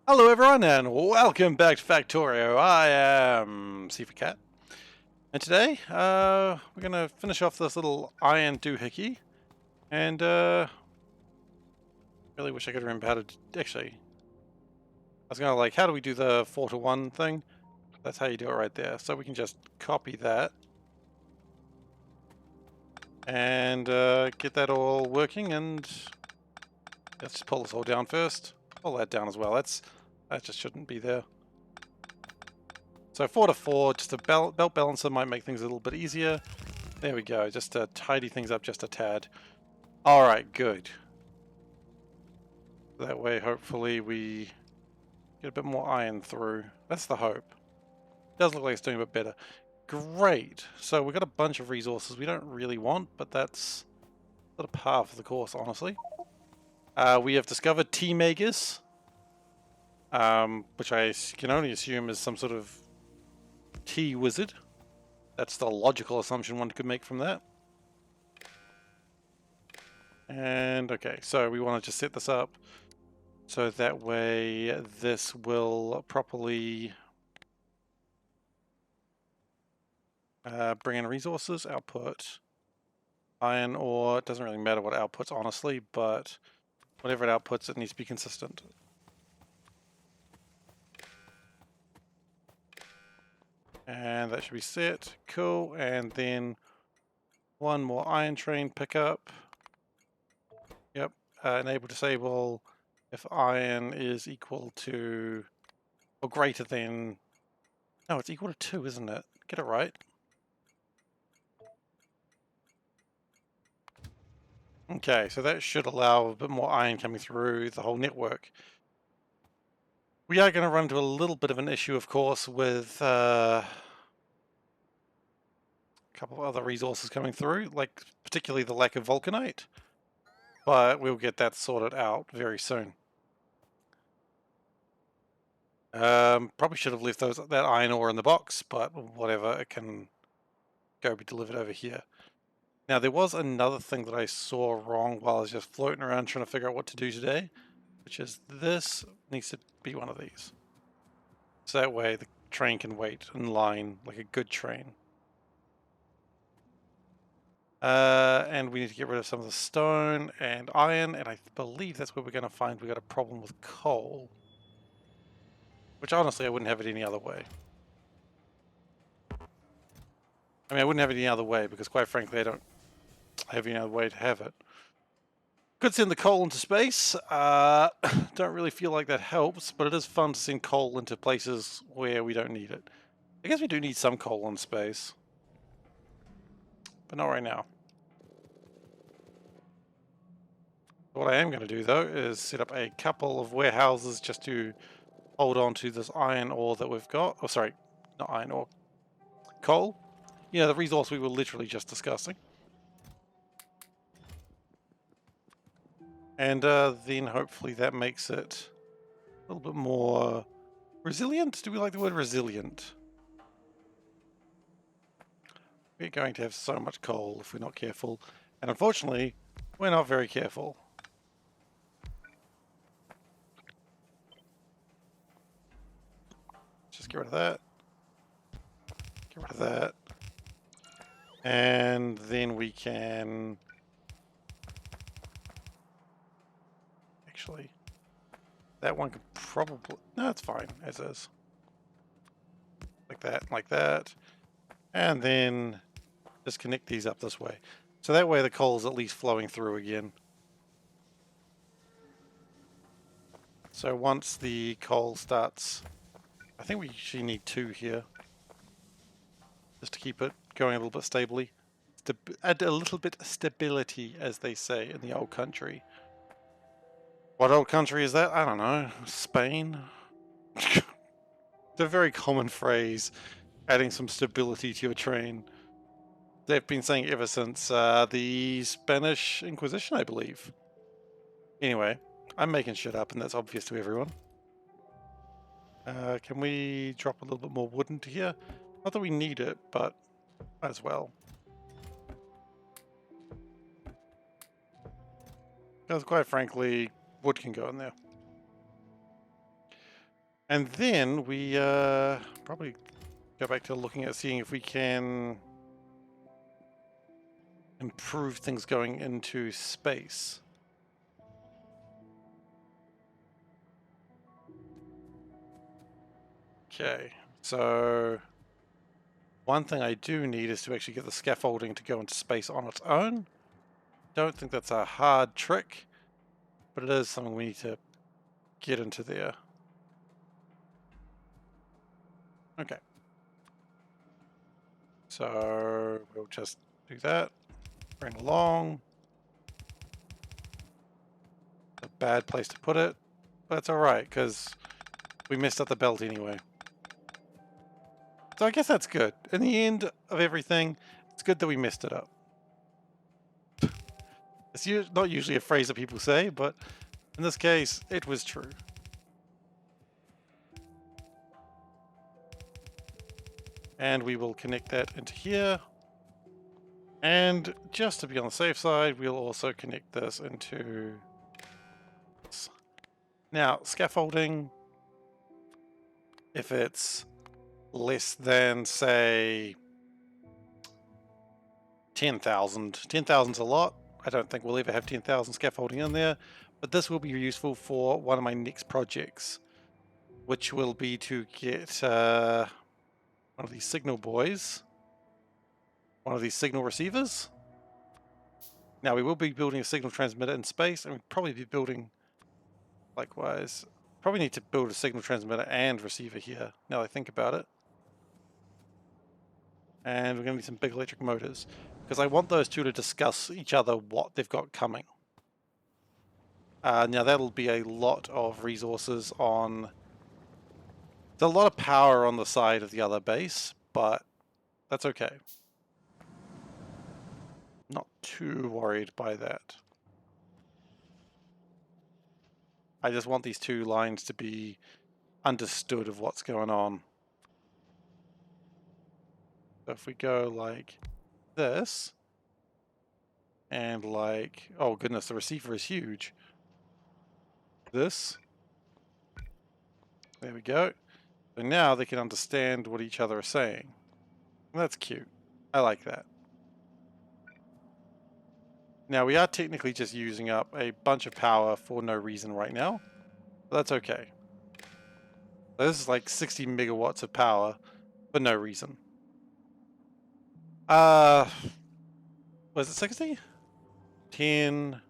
Hello everyone and welcome back to Factorio. I am SeiferKatt, and today we're gonna finish off this little iron doohickey, and really wish I could remember how to actually. I was gonna like, how do we do the 4 to 1 thing? That's how you do it right there. So we can just copy that and get that all working, and let's just pull this all down first. Pull that down as well. That just shouldn't be there. So 4 to 4, just a belt balancer might make things a little bit easier. There we go, just to tidy things up just a tad. Alright, good. That way, hopefully, we get a bit more iron through. That's the hope. Does look like it's doing a bit better. Great. So we've got a bunch of resources we don't really want, but that's sort of par for the course, honestly. We have discovered T-Magus, which I can only assume is some sort of T-wizard. That's the logical assumption one could make from that. And okay, so we want to just set this up so that way this will properly bring in resources, output, iron ore. It doesn't really matter what outputs, honestly, but whatever it outputs, it needs to be consistent. And that should be set. Cool. And then one more iron train pickup. Yep. Enable disable if iron is equal to or greater than. No, it's equal to 2, isn't it? Get it right. Okay, so that should allow a bit more iron coming through the whole network. We are going to run into a little bit of an issue, of course, with a couple of other resources coming through, like particularly the lack of vulcanite. But we'll get that sorted out very soon. Probably should have left that iron ore in the box, but whatever, it can go be delivered over here. Now, there was another thing that I saw wrong while I was just floating around trying to figure out what to do today, which is this needs to be one of these. So that way the train can wait in line like a good train. And we need to get rid of some of the stone and iron, and I believe that's where we're going to find we got a problem with coal. Which honestly, I wouldn't have it any other way. I mean, I wouldn't have it any other way because quite frankly, I don't have any other way to have it. Could send the coal into space. Don't really feel like that helps, but it is fun to send coal into places where we don't need it. I guess we do need some coal in space, but not right now. What I am going to do though is set up a couple of warehouses just to hold on to this iron ore that we've got. Oh, sorry, not iron ore, coal. You know, the resource we were literally just discussing. And then hopefully that makes it a little bit more resilient. Do we like the word resilient? We're going to have so much coal if we're not careful. And unfortunately, we're not very careful. Just get rid of that. Get rid of that. And then we can... Actually, that one could probably... No, it's fine, as is. Like that. And then just connect these up this way. So that way the coal's at least flowing through again. So once the coal starts... I think we actually need 2 here. Just to keep it going a little bit stably. Add a little bit of stability, as they say in the old country. What old country is that? I don't know. Spain? It's a very common phrase, adding some stability to your train. They've been saying it ever since the Spanish Inquisition, I believe. Anyway, I'm making shit up, and that's obvious to everyone. Can we drop a little bit more wood into here? Not that we need it, but might as well. Because quite frankly, wood can go in there. And then we probably go back to looking at seeing if we can improve things going into space. Okay, so one thing I do need is to actually get the scaffolding to go into space on its own. Don't think that's a hard trick, but it is something we need to get into there. Okay. So we'll just do that. Bring along. A bad place to put it, but it's alright, because we messed up the belt anyway. So I guess that's good. In the end of everything, it's good that we messed it up. It's not usually a phrase that people say, but in this case, it was true. And we will connect that into here. And just to be on the safe side, we'll also connect this into this. Now, scaffolding, if it's less than, say, 10,000. 10,000's a lot. I don't think we'll ever have 10,000 scaffolding in there, but this will be useful for one of my next projects, which will be to get one of these signal buoys, one of these signal receivers. Now we will be building a signal transmitter in space, and we'll probably be building, likewise, probably need to build a signal transmitter and receiver here, now that I think about it. And we're going to need some big electric motors, because I want those two to discuss each other what they've got coming. Now that'll be a lot of resources on... There's a lot of power on the side of the other base, but that's okay. Not too worried by that. I just want these two lines to be understood of what's going on. So if we go like this, and like, oh goodness, the receiver is huge. This. There we go. So now they can understand what each other are saying. That's cute. I like that. Now we are technically just using up a bunch of power for no reason right now. But that's okay. So this is like 60 megawatts of power for no reason. Was it 60? 10.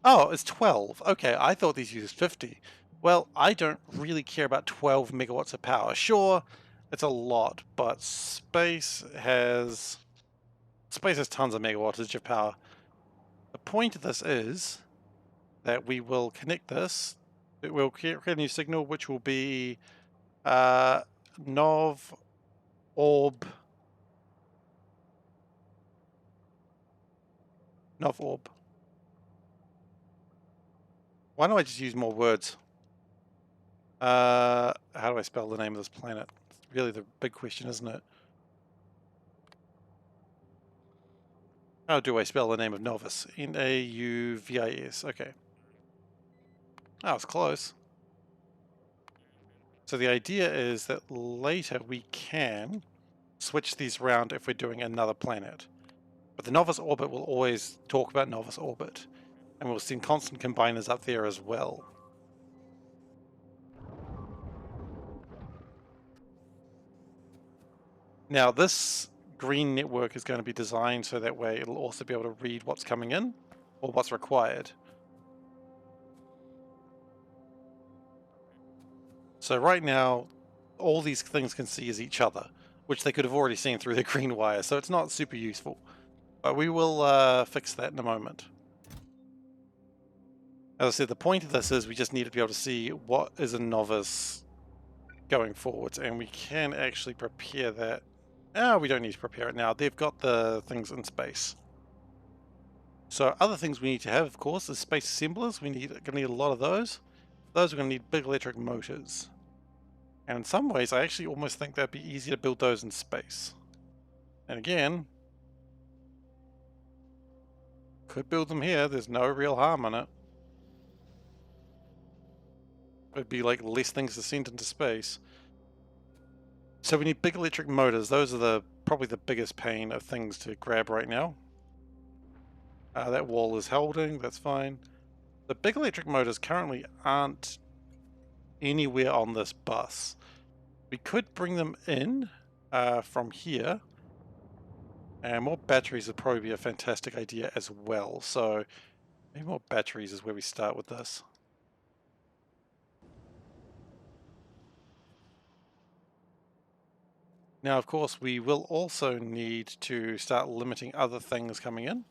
Oh, it's 12. Okay, I thought these used 50. Well, I don't really care about 12 megawatts of power. Sure, it's a lot, but space has tons of megawattage of power. The point of this is that we will connect this. It will create a new signal, which will be Nov Orb. Nov Orb. Why don't I just use more words? How do I spell the name of this planet? It's really the big question, isn't it? How do I spell the name of Novus? N-A-U-V-I-S. Okay. Oh, it's close. So the idea is that later we can switch these around if we're doing another planet. But the Novus orbit will always talk about Novus orbit. And we'll send constant combiners up there as well. Now this green network is going to be designed so that way it'll also be able to read what's coming in or what's required. So right now, all these things can see is each other, which they could have already seen through the green wire, so it's not super useful. But we will fix that in a moment. As I said, the point of this is we just need to be able to see what is a novice going forwards, and we can actually prepare that. Oh, we don't need to prepare it now. They've got the things in space. So other things we need to have, of course, is space assemblers. We're going to need a lot of those. Those are going to need big electric motors. And in some ways, I actually almost think that'd be easier to build those in space. And again, could build them here. There's no real harm in it. It'd be like less things to send into space. So we need big electric motors. Those are probably the biggest pain of things to grab right now. That wall is holding, that's fine. The big electric motors currently aren't anywhere on this bus. We could bring them in from here. And more batteries would probably be a fantastic idea as well. So maybe more batteries is where we start with this. Now, of course, we will also need to start limiting other things coming in.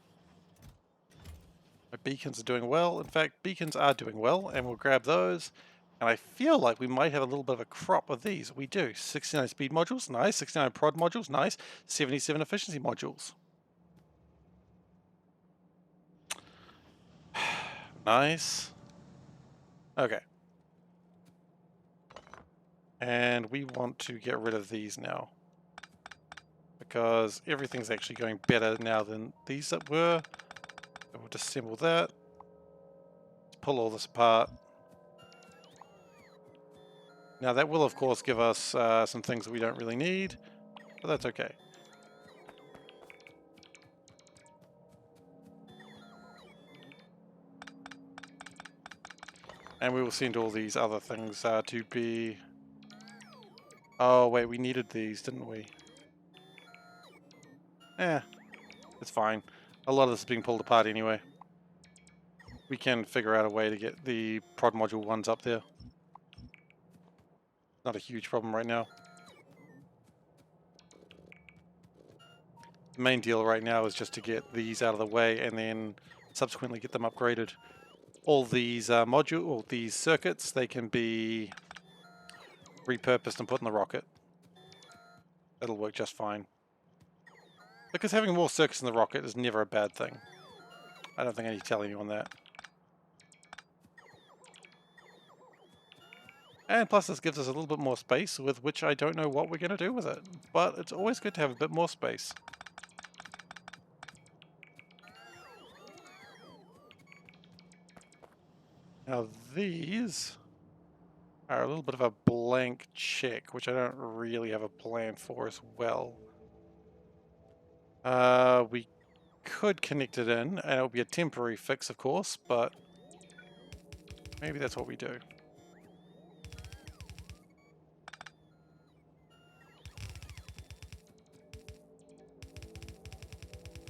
My beacons are doing well. In fact, beacons are doing well, and we'll grab those. And I feel like we might have a little bit of a crop of these. We do. 69 speed modules, nice. 69 prod modules, nice. 77 efficiency modules. Nice. Okay. And we want to get rid of these now, because everything's actually going better now than these that were. So we'll disassemble that. Let's pull all this apart. Now that will of course give us some things that we don't really need, but that's okay. And we will send all these other things to be... Oh wait, we needed these, didn't we? It's fine. A lot of this is being pulled apart anyway. We can figure out a way to get the prod module ones up there. Not a huge problem right now. The main deal right now is just to get these out of the way and then subsequently get them upgraded. All these these circuits, they can be repurposed and put in the rocket. It'll work just fine. Because having more circuits in the rocket is never a bad thing. I don't think I need to tell anyone that. And plus this gives us a little bit more space, with which I don't know what we're going to do with it. But it's always good to have a bit more space. Now these are a little bit of a blank check, which I don't really have a plan for as well. We could connect it in, and it'll be a temporary fix, of course, but maybe that's what we do.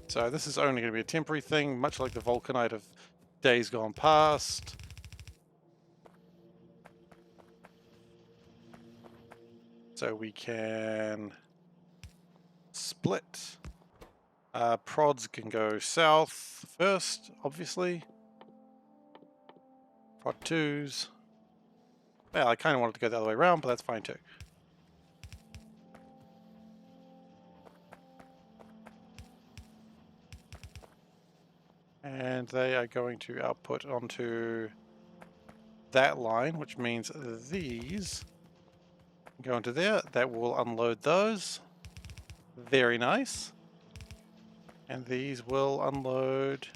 So this is only going to be a temporary thing, much like the Vulcanite of days gone past. So we can split. Prods can go south first, obviously. Prod 2s. Well, I kind of wanted to go the other way around, but that's fine too. And they are going to output onto that line, which means these go into there. That will unload those. Very nice. And these will unload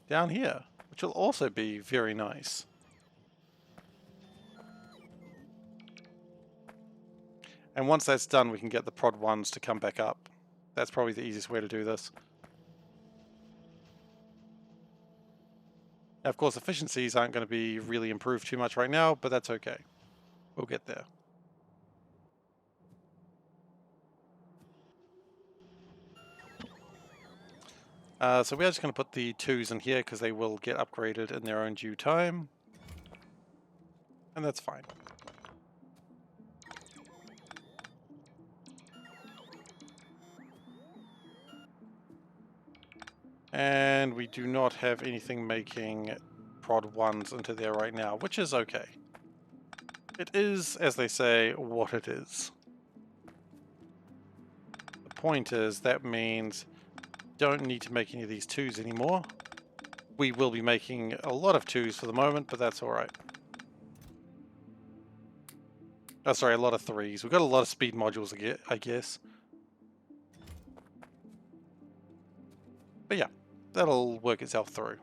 down here, which will also be very nice. And once that's done, we can get the prod 1s to come back up. That's probably the easiest way to do this. Now, of course, efficiencies aren't going to be really improved too much right now, but that's okay. We'll get there. So we are just going to put the 2s in here because they will get upgraded in their own due time. And that's fine. And we do not have anything making prod 1s into there right now, which is okay. It is, as they say, what it is. The point is, that means don't need to make any of these 2s anymore. We will be making a lot of 2s for the moment, but that's alright. Oh, sorry, a lot of 3s. We've got a lot of speed modules, I guess. But yeah, that'll work itself through.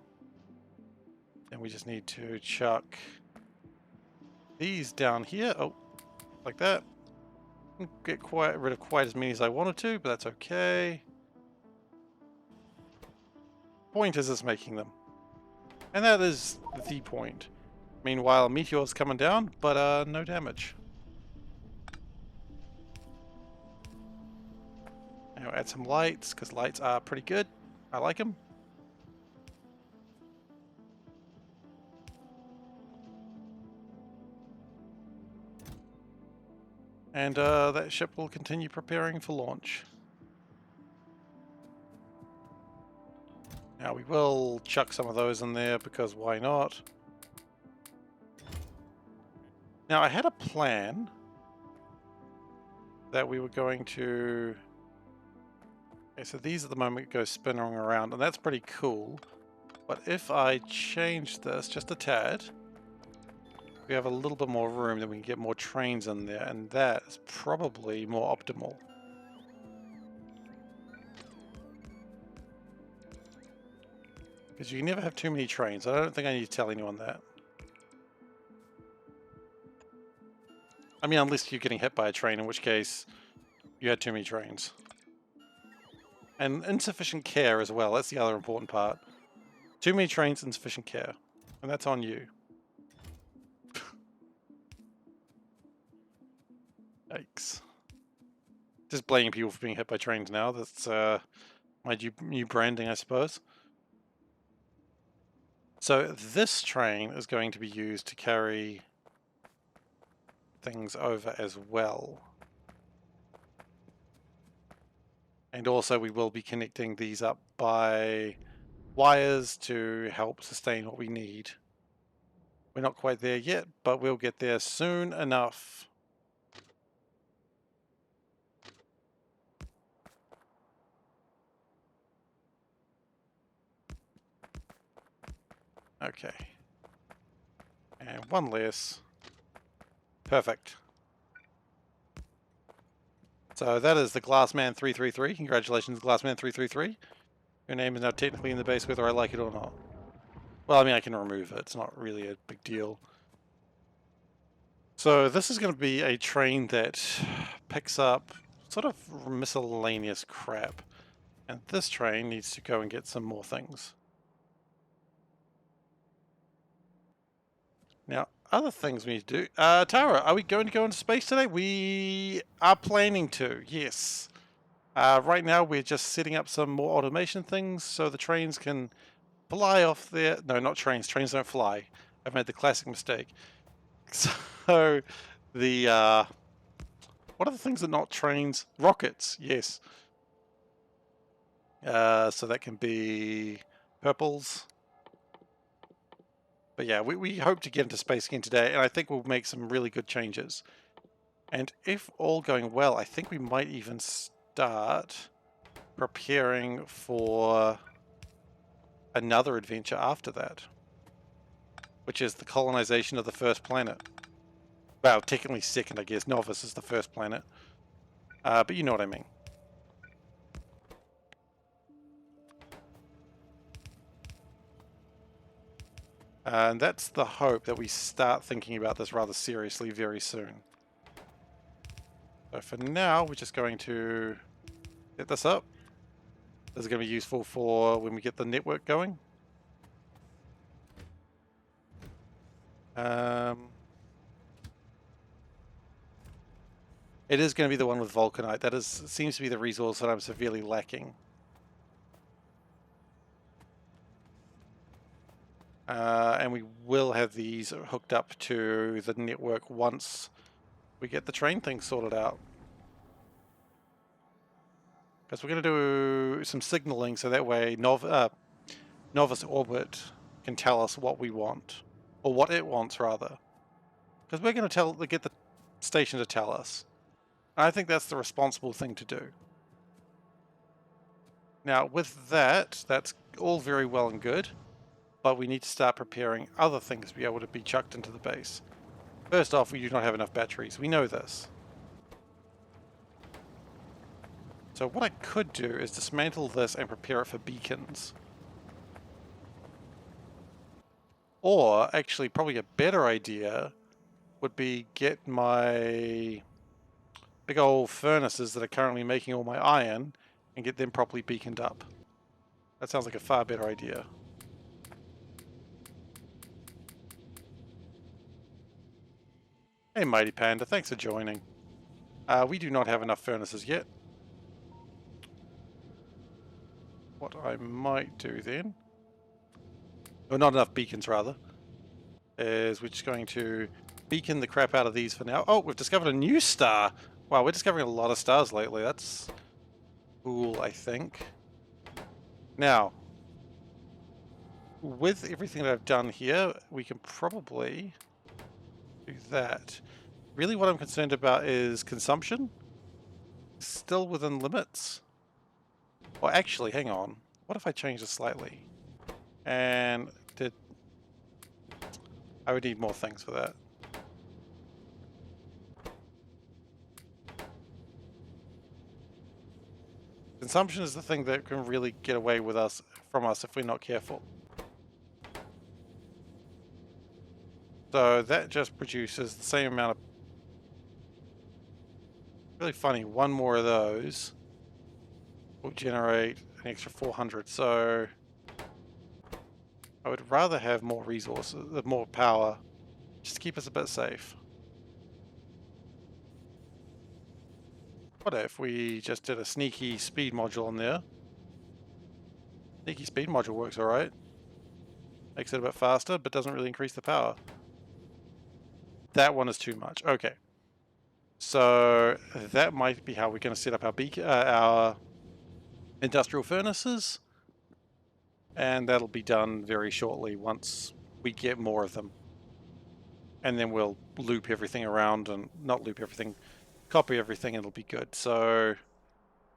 And we just need to chuck these down here. Oh, like that. Didn't get rid of quite as many as I wanted to, but that's okay. Point is making them. And that is the point. Meanwhile, Meteor's coming down, but no damage. Now add some lights, because lights are pretty good. I like them. And that ship will continue preparing for launch. Now we will chuck some of those in there, because why not? Now I had a plan that we were going to... Okay, so these at the moment go spinning around, and that's pretty cool. But if I change this just a tad, we have a little bit more room, then we can get more trains in there, and that is probably more optimal. Because you can never have too many trains. I don't think I need to tell anyone that. I mean, unless you're getting hit by a train, in which case you had too many trains. And insufficient care as well, that's the other important part. Too many trains, insufficient care. And that's on you. Yikes. Just blaming people for being hit by trains now. That's my new branding, I suppose. So this train is going to be used to carry things over as well. And also we will be connecting these up by wires to help sustain what we need. We're not quite there yet, but we'll get there soon enough. Okay. And one less. Perfect. So that is the Glassman 333. Congratulations, Glassman 333. Your name is now technically in the base whether I like it or not. Well, I mean, I can remove it. It's not really a big deal. So this is going to be a train that picks up sort of miscellaneous crap. And this train needs to go and get some more things. Now, other things we need to do. Tara, are we going to go into space today? We are planning to, yes. Right now we're just setting up some more automation things so the trains can fly off there. No, not trains. Trains don't fly. I've made the classic mistake. So the what are the things that not trains? Rockets, yes. So that can be purples. But yeah, we hope to get into space again today, and I think we'll make some really good changes. And if all going well, I think we might even start preparing for another adventure after that, which is the colonization of the first planet. Well, technically second, I guess. Novus is the first planet. But you know what I mean. And that's the hope, that we start thinking about this rather seriously very soon. So for now, we're just going to set this up. This is going to be useful for when we get the network going. It is going to be the one with Vulcanite. That seems to be the resource that I'm severely lacking. And we will have these hooked up to the network once we get the train thing sorted out. Because we're going to do some signaling so that way Novus Orbit can tell us what we want. Or what it wants, rather. Because we're going to get the station to tell us. I think that's the responsible thing to do. Now, with that, that's all very well and good, but we need to start preparing other things to be able to be chucked into the base. First off, we do not have enough batteries. We know this. So what I could do is dismantle this and prepare it for beacons. Or, actually, probably a better idea would be get my big old furnaces that are currently making all my iron and get them properly beaconed up. That sounds like a far better idea. Hey Mighty Panda, thanks for joining. We do not have enough furnaces yet. What I might do then, or not enough beacons rather, is we're just going to beacon the crap out of these for now. Oh, we've discovered a new star! Wow, we're discovering a lot of stars lately. That's cool, I think. Now, with everything that I've done here, we can probably do that. Really what I'm concerned about is consumption. Still within limits. Well, actually, hang on. What if I change this slightly? And did... I would need more things for that. Consumption is the thing that can really get away with us from us if we're not careful. So that just produces the same amount of... Really funny, one more of those will generate an extra 400. So I would rather have more resources, more power, just to keep us a bit safe. What if we just did a sneaky speed module on there? Sneaky speed module works alright. Makes it a bit faster, but doesn't really increase the power. That one is too much. Okay. So that might be how we're going to set up our industrial furnaces. And that'll be done very shortly once we get more of them. And then we'll loop everything around, and not loop everything, copy everything, and it'll be good. So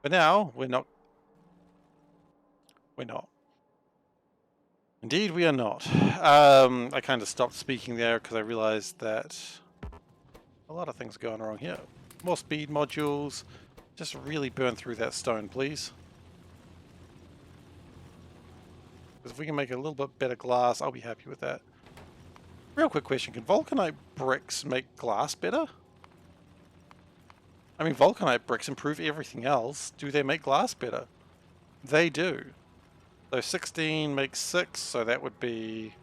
for now, we're not. Indeed, we are not. I kind of stopped speaking there because I realized that a lot of things are going wrong here. More speed modules. Just really burn through that stone, please. Because if we can make a little bit better glass, I'll be happy with that. Real quick question, can vulcanite bricks make glass better? I mean, vulcanite bricks improve everything else. Do they make glass better? They do. So 16 makes 6, so that would be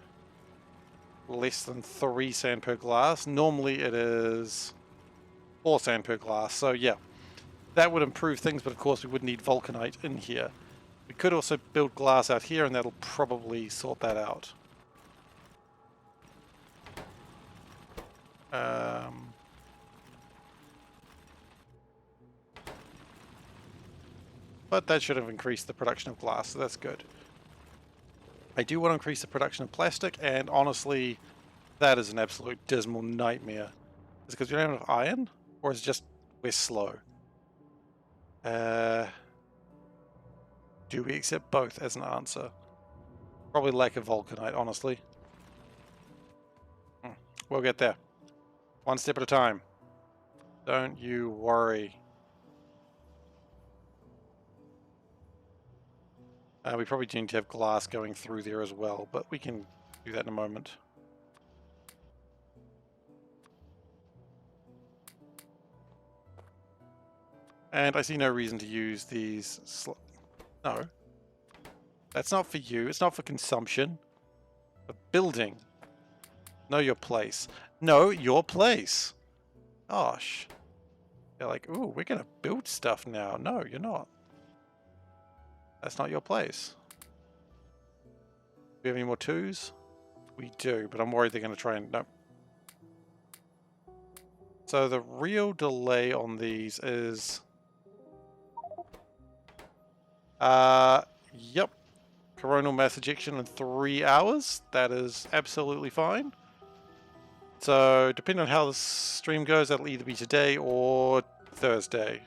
less than 3 sand per glass. Normally it is 4 sand per glass, so yeah. That would improve things, but of course we would need vulcanite in here. We could also build glass out here, and that'll probably sort that out. But that should have increased the production of glass, so that's good. I do want to increase the production of plastic, and honestly, that is an absolute dismal nightmare. Is it because we don't have enough iron? Or is it just we're slow? Do we accept both as an answer? Probably lack of vulcanite, honestly. We'll get there. One step at a time. Don't you worry. We probably do need to have glass going through there as well, but we can do that in a moment. And I see no reason to use these... No. That's not for you. It's not for consumption. For building. Know your place. Know your place. Gosh. They're like, ooh, we're going to build stuff now. No, you're not. That's not your place. Do we have any more 2s? We do, but I'm worried they're going to try and... No. So the real delay on these is... Yep. Coronal mass ejection in 3 hours. That is absolutely fine. So, depending on how the stream goes, that'll either be today or Thursday.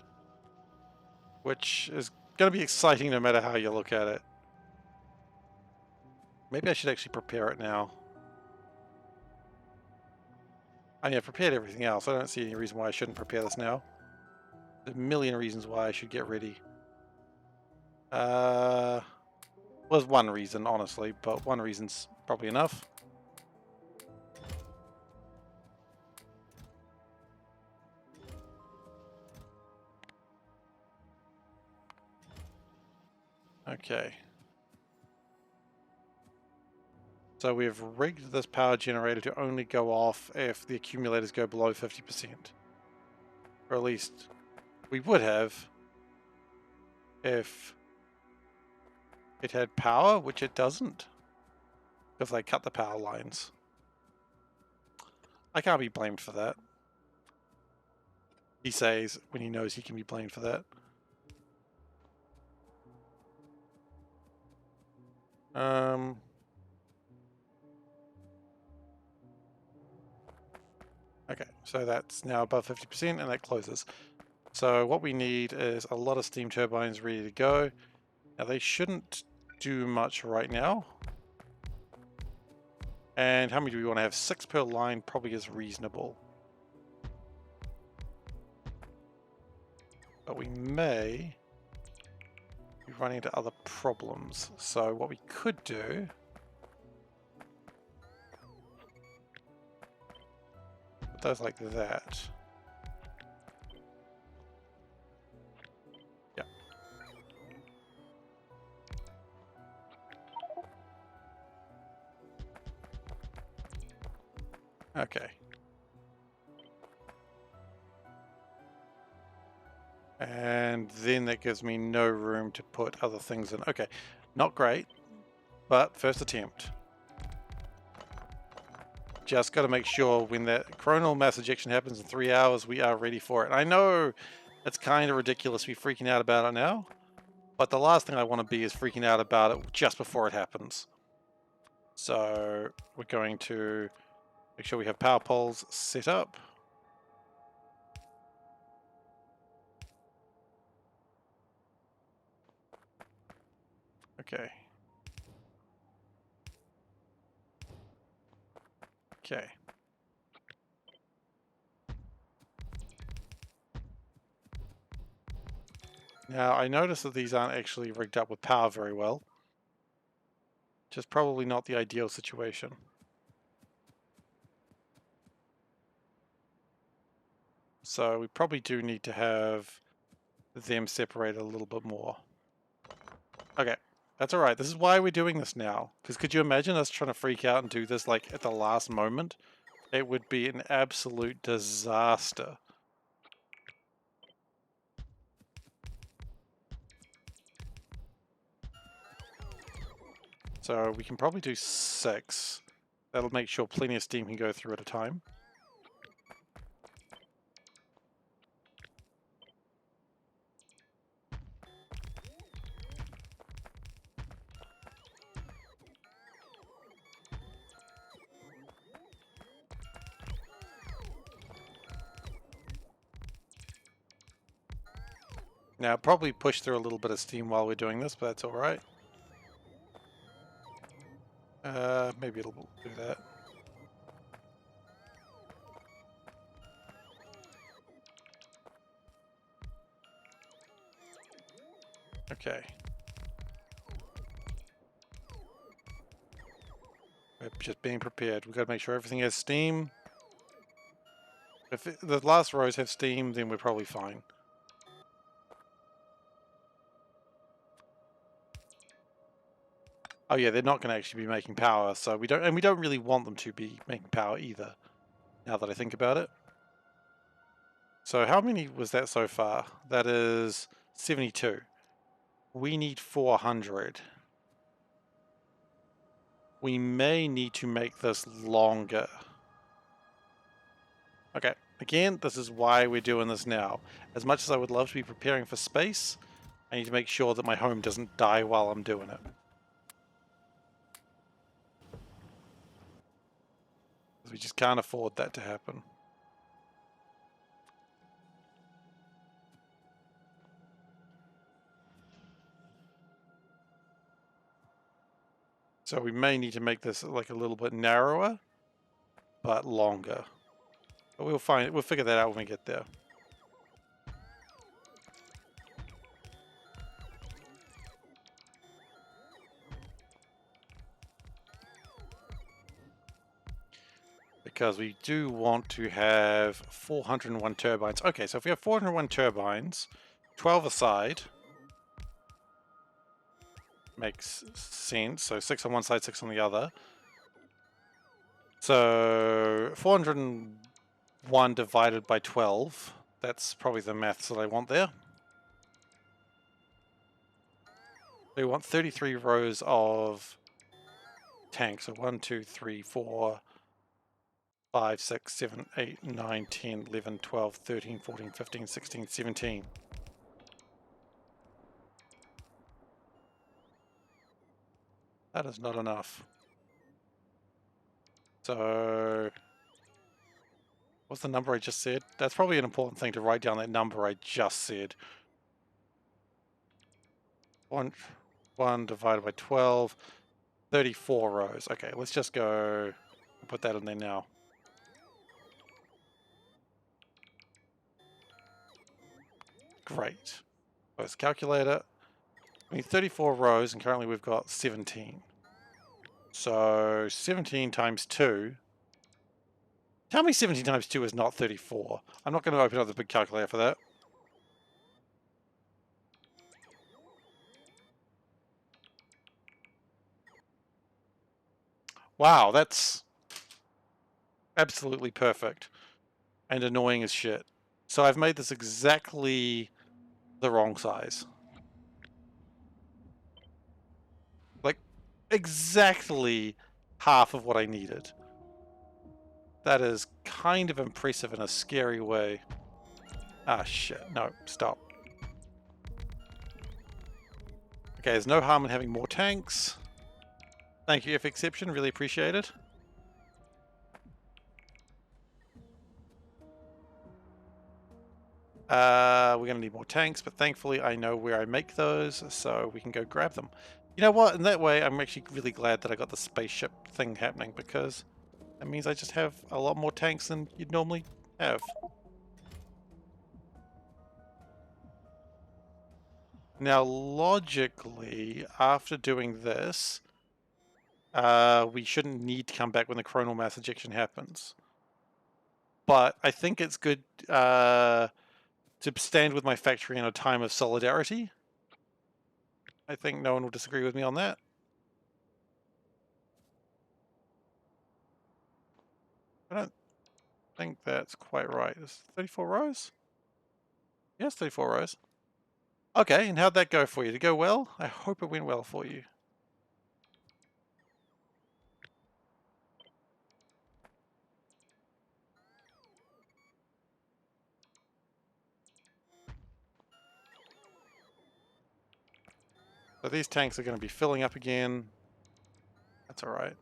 Which is going to be exciting no matter how you look at it. Maybe I should actually prepare it now. I mean, I've prepared everything else. I don't see any reason why I shouldn't prepare this now. There's a million reasons why I should get ready. Well, there's one reason, honestly, but one reason's probably enough. Okay. So we've rigged this power generator to only go off if the accumulators go below 50%. Or at least we would have if it had power, which it doesn't. Because they cut the power lines. I can't be blamed for that. He says when he knows he can be blamed for that. Okay, so that's now above 50% and that closes. So what we need is a lot of steam turbines ready to go. Now they shouldn't do much right now. And how many do we want to have? 6 per line probably is reasonable. But we may be running into other problems. So what we could do put those like that. Yeah. Okay. And then that gives me no room to put other things in. Okay, not great, but first attempt. Just got to make sure when that coronal mass ejection happens in 3 hours, we are ready for it. I know it's kind of ridiculous to be freaking out about it now, but the last thing I want to be is freaking out about it just before it happens. So we're going to make sure we have power poles set up. Okay. Okay. Now I notice that these aren't actually rigged up with power very well. Which is probably not the ideal situation. So we probably do need to have them separated a little bit more. Okay, that's alright. This is why we're doing this now. Because could you imagine us trying to freak out and do this like at the last moment? It would be an absolute disaster. So we can probably do 6. That'll make sure plenty of steam can go through at a time. Now probably push through a little bit of steam while we're doing this, but that's alright. Maybe it'll do that. Okay. We're just being prepared. We've got to make sure everything has steam. If the last rows have steam, then we're probably fine. Oh yeah, they're not going to actually be making power, so we don't really want them to be making power either, now that I think about it. So how many was that so far? That is 72. We need 400. We may need to make this longer. Okay, again, this is why we're doing this now. As much as I would love to be preparing for space, I need to make sure that my home doesn't die while I'm doing it. We just can't afford that to happen. So we may need to make this like a little bit narrower, but longer. But we'll figure that out when we get there. Because we do want to have 401 turbines. Okay, so if we have 401 turbines, 12 aside, makes sense. So 6 on one side, 6 on the other. So 401 divided by 12. That's probably the maths that I want there. We want 33 rows of tanks. So 1, 2, 3, 4, 5, 6, 7, 8, 9, 10, 11, 12, 13, 14, 15, 16, 17. That is not enough. So, what's the number I just said? That's probably an important thing to write down, that number I just said. 1 divided by 12, 34 rows. Okay, let's just go put that in there now. Great. Close calculator. We need 34 rows, and currently we've got 17. So 17 times 2. Tell me 17 times 2 is not 34. I'm not going to open up the big calculator for that. Wow, that's absolutely perfect. And annoying as shit. So I've made this exactly the wrong size. Like, exactly half of what I needed. That is kind of impressive in a scary way. Ah, shit. No, stop. Okay, there's no harm in having more tanks. Thank you, If Exception. Really appreciate it. We're going to need more tanks, but thankfully I know where I make those, so we can go grab them. You know what? In that way, I'm actually really glad that I got the spaceship thing happening, because that means I just have a lot more tanks than you'd normally have. Now, logically, after doing this, we shouldn't need to come back when the coronal mass ejection happens. But I think it's good to stand with my factory in a time of solidarity. I think no one will disagree with me on that. I don't think that's quite right. Is 34 rows? Yes, 34 rows. Okay, and how'd that go for you? Did it go well? I hope it went well for you. So these tanks are going to be filling up again. That's all right.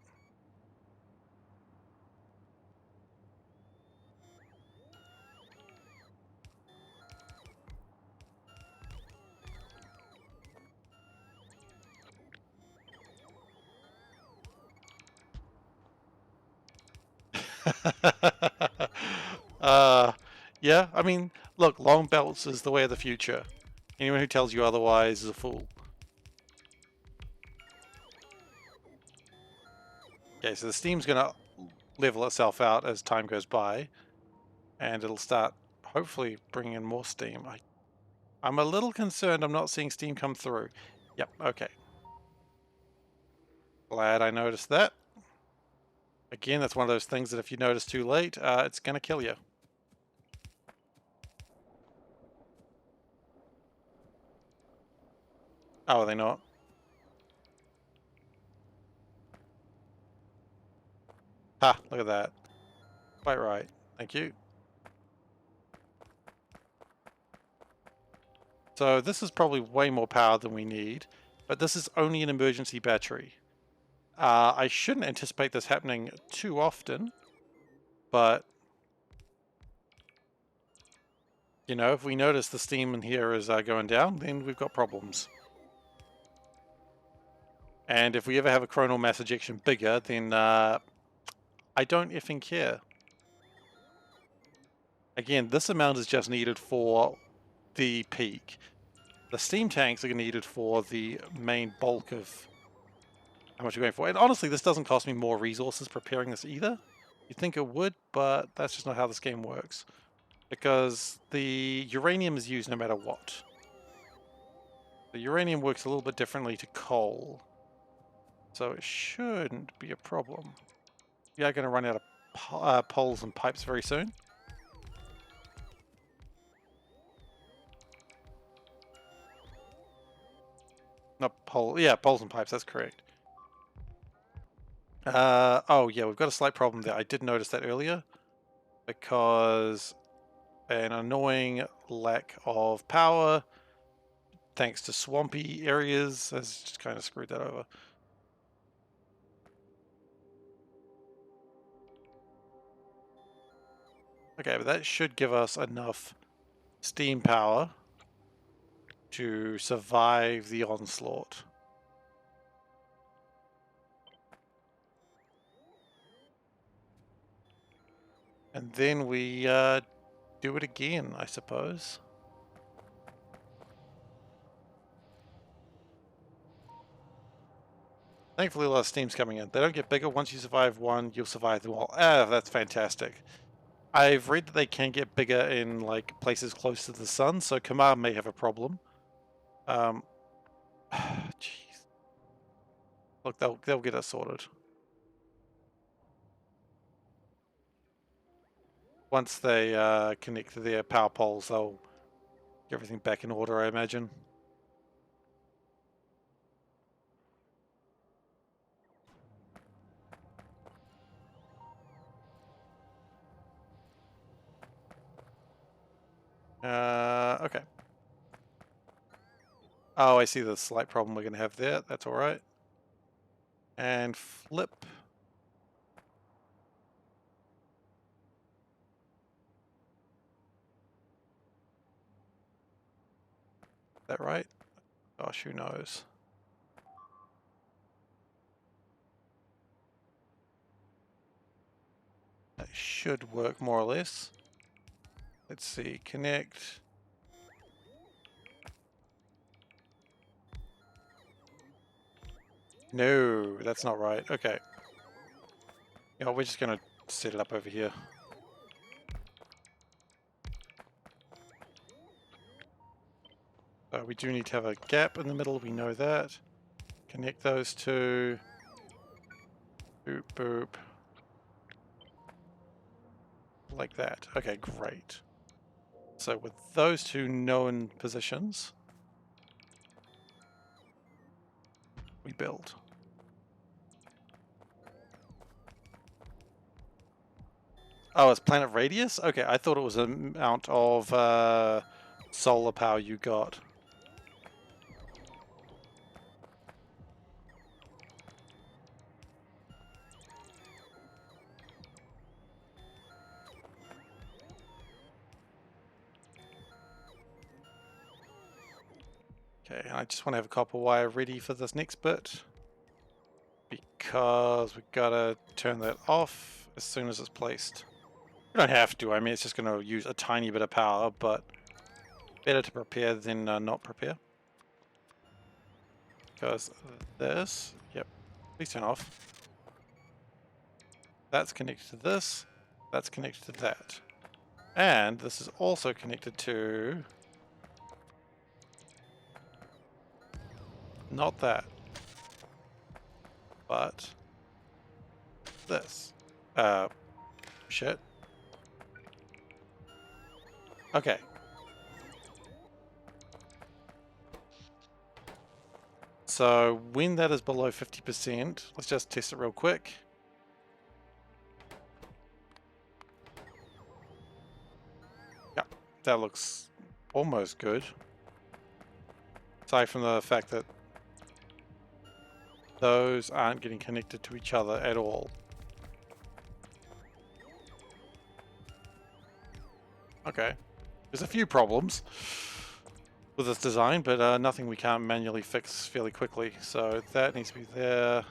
Yeah, I mean, look, long belts is the way of the future. Anyone who tells you otherwise is a fool. Okay, so the steam's going to level itself out as time goes by, and it'll start hopefully bringing in more steam. I'm a little concerned I'm not seeing steam come through. Yep, okay. Glad I noticed that. Again, that's one of those things that if you notice too late, it's going to kill you. Oh, are they not? Ha, look at that. Quite right. Thank you. So this is probably way more power than we need, but this is only an emergency battery. I shouldn't anticipate this happening too often, but you know, if we notice the steam in here is going down, then we've got problems. And if we ever have a coronal mass ejection bigger, then I don't effing care. Again, this amount is just needed for the peak. The steam tanks are needed for the main bulk of how much we're going for. And honestly, this doesn't cost me more resources preparing this either. You'd think it would, but that's just not how this game works. Because the uranium is used no matter what. The uranium works a little bit differently to coal, so it shouldn't be a problem. We are going to run out of poles and pipes very soon. Not pole, yeah, poles and pipes, that's correct. Oh yeah, we've got a slight problem there. I did notice that earlier because an annoying lack of power thanks to swampy areas has just kind of screwed that over. Okay, but that should give us enough steam power to survive the onslaught. And then we do it again, I suppose. Thankfully, a lot of steam's coming in. They don't get bigger. Once you survive one, you'll survive them all. Ah, that's fantastic. I've read that they can get bigger in like places close to the sun, so Kamar may have a problem. Jeez. Look, they'll get us sorted. Once they connect to their power poles, they'll get everything back in order, I imagine. Okay. Oh, I see the slight problem we're going to have there. That's all right. And flip. Is that right? Gosh, who knows? That should work more or less. Let's see, connect. No, that's not right. Okay. Yeah, we're just gonna set it up over here. We do need to have a gap in the middle, we know that. Connect those two. Boop, boop. Like that. Okay, great. So with those two known positions, we build. Oh, it's planet radius? Okay, I thought it was the amount of solar power you got. Okay, and I just want to have a copper wire ready for this next bit, because we've got to turn that off as soon as it's placed. You don't have to, I mean, it's just going to use a tiny bit of power, but better to prepare than not prepare. Because this, yep, please turn off. That's connected to this, that's connected to that. And this is also connected to... not that, but this. Shit. Okay. So when that is below 50%, let's just test it real quick. Yeah, that looks almost good. Aside from the fact that those aren't getting connected to each other at all. Okay. There's a few problems with this design, but nothing we can't manually fix fairly quickly. So that needs to be there.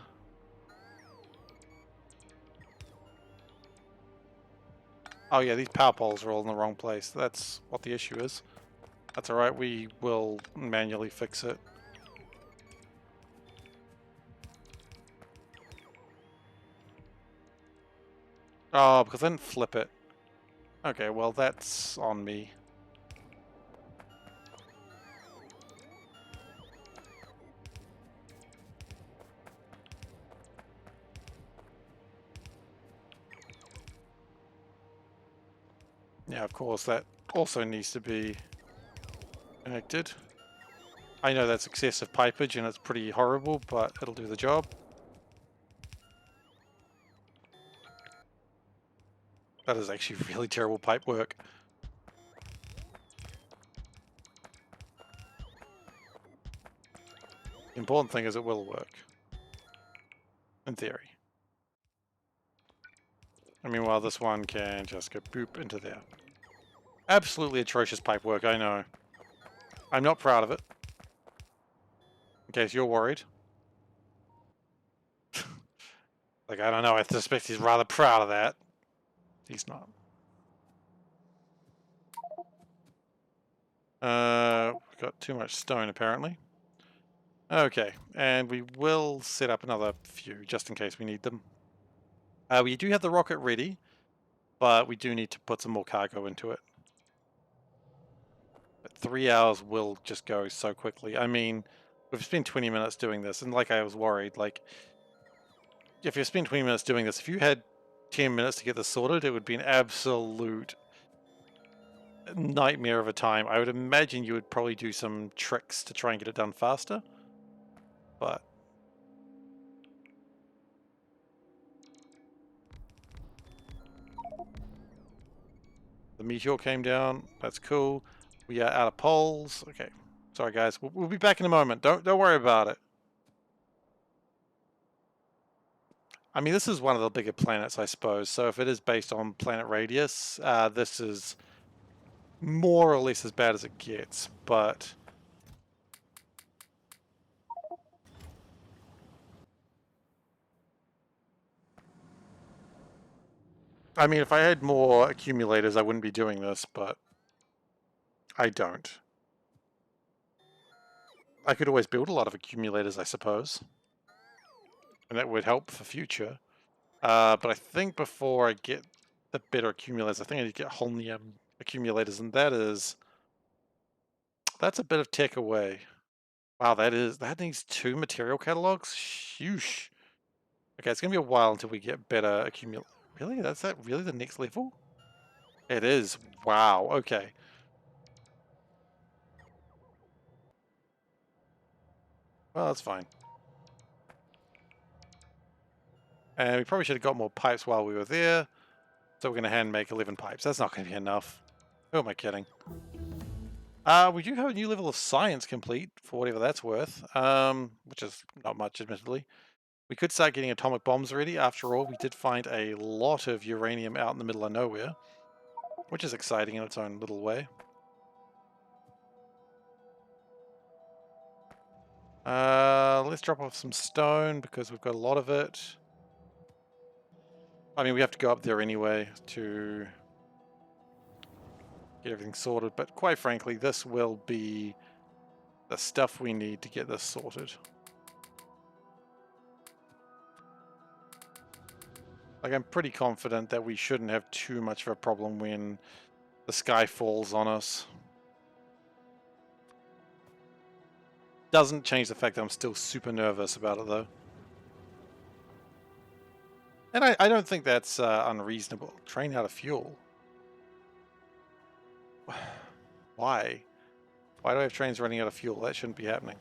Oh yeah, these power poles are all in the wrong place. That's what the issue is. That's alright, we will manually fix it. Oh, because I didn't flip it. Okay, well that's on me. Yeah, of course, that also needs to be connected. I know that's excessive pipage and it's pretty horrible, but it'll do the job. That is actually really terrible pipe work. The important thing is it will work. In theory. And meanwhile, this one can just go boop into there. Absolutely atrocious pipe work, I know. I'm not proud of it. In case you're worried. Like, I don't know, I suspect he's rather proud of that. He's not. We've got too much stone, apparently. Okay, and we will set up another few, just in case we need them. We do have the rocket ready, but we do need to put some more cargo into it. But 3 hours will just go so quickly. I mean, we've spent 20 minutes doing this, and like I was worried, like, if you spend 20 minutes doing this, if you had 10 minutes to get this sorted, it would be an absolute nightmare of a time. I would imagine you would probably do some tricks to try and get it done faster, but the meteor came down. That's cool. We are out of poles. Okay, sorry guys. We'll be back in a moment. Don't worry about it. I mean, this is one of the bigger planets, I suppose. So if it is based on planet radius, this is more or less as bad as it gets. But I mean, if I had more accumulators, I wouldn't be doing this, but I don't. I could always build a lot of accumulators, I suppose. And that would help for future. But I think before I get the better accumulators, I think I need to get holmium accumulators, and that's a bit of tech away. Wow, that needs 2 material catalogs? Shoosh. Okay, it's gonna be a while until we get better accumulators. Really? That's that really the next level? It is. Wow, okay. Well, that's fine. And we probably should have got more pipes while we were there. So we're going to hand make 11 pipes. That's not going to be enough. Who am I kidding? We do have a new level of science complete, for whatever that's worth. Which is not much, admittedly. We could start getting atomic bombs ready. After all, we did find a lot of uranium out in the middle of nowhere. Which is exciting in its own little way. Let's drop off some stone because we've got a lot of it. I mean, we have to go up there anyway to get everything sorted, but quite frankly, this will be the stuff we need to get this sorted. Like, I'm pretty confident that we shouldn't have too much of a problem when the sky falls on us. Doesn't change the fact that I'm still super nervous about it, though. And I don't think that's unreasonable. Train out of fuel. Why? Why do I have trains running out of fuel? That shouldn't be happening.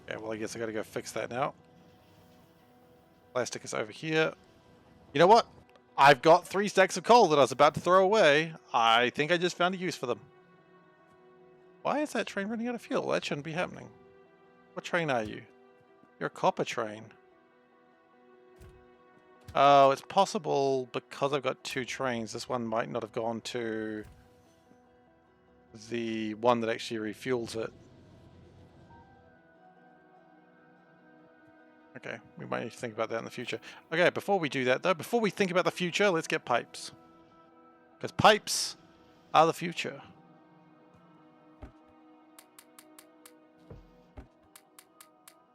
Okay, well, I guess I gotta go fix that now. Plastic is over here. You know what? I've got 3 stacks of coal that I was about to throw away. I think I just found a use for them. Why is that train running out of fuel? That shouldn't be happening. What train are you? You're a copper train. Oh, it's possible because I've got 2 trains. This one might not have gone to the one that actually refuels it. Okay, we might need to think about that in the future. Okay, before we do that though, before we think about the future, let's get pipes. Because pipes are the future.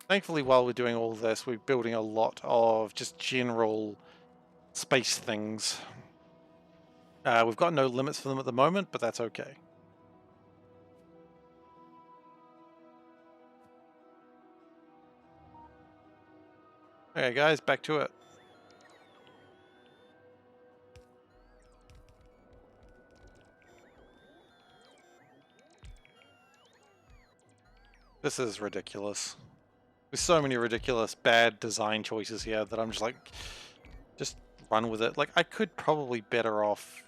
Thankfully, while we're doing all this, we're building a lot of just general space things. We've got no limits for them at the moment, but that's okay. Okay, guys, back to it. This is ridiculous. There's so many ridiculous bad design choices here that I'm just like, just run with it. Like, I could probably better off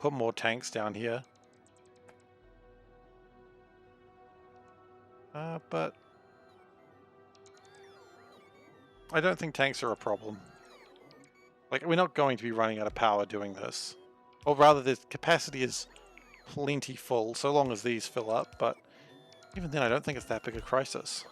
put more tanks down here. But I don't think tanks are a problem. Like, we're not going to be running out of power doing this. Or rather, the capacity is plenty full, so long as these fill up, but even then I don't think it's that big a crisis.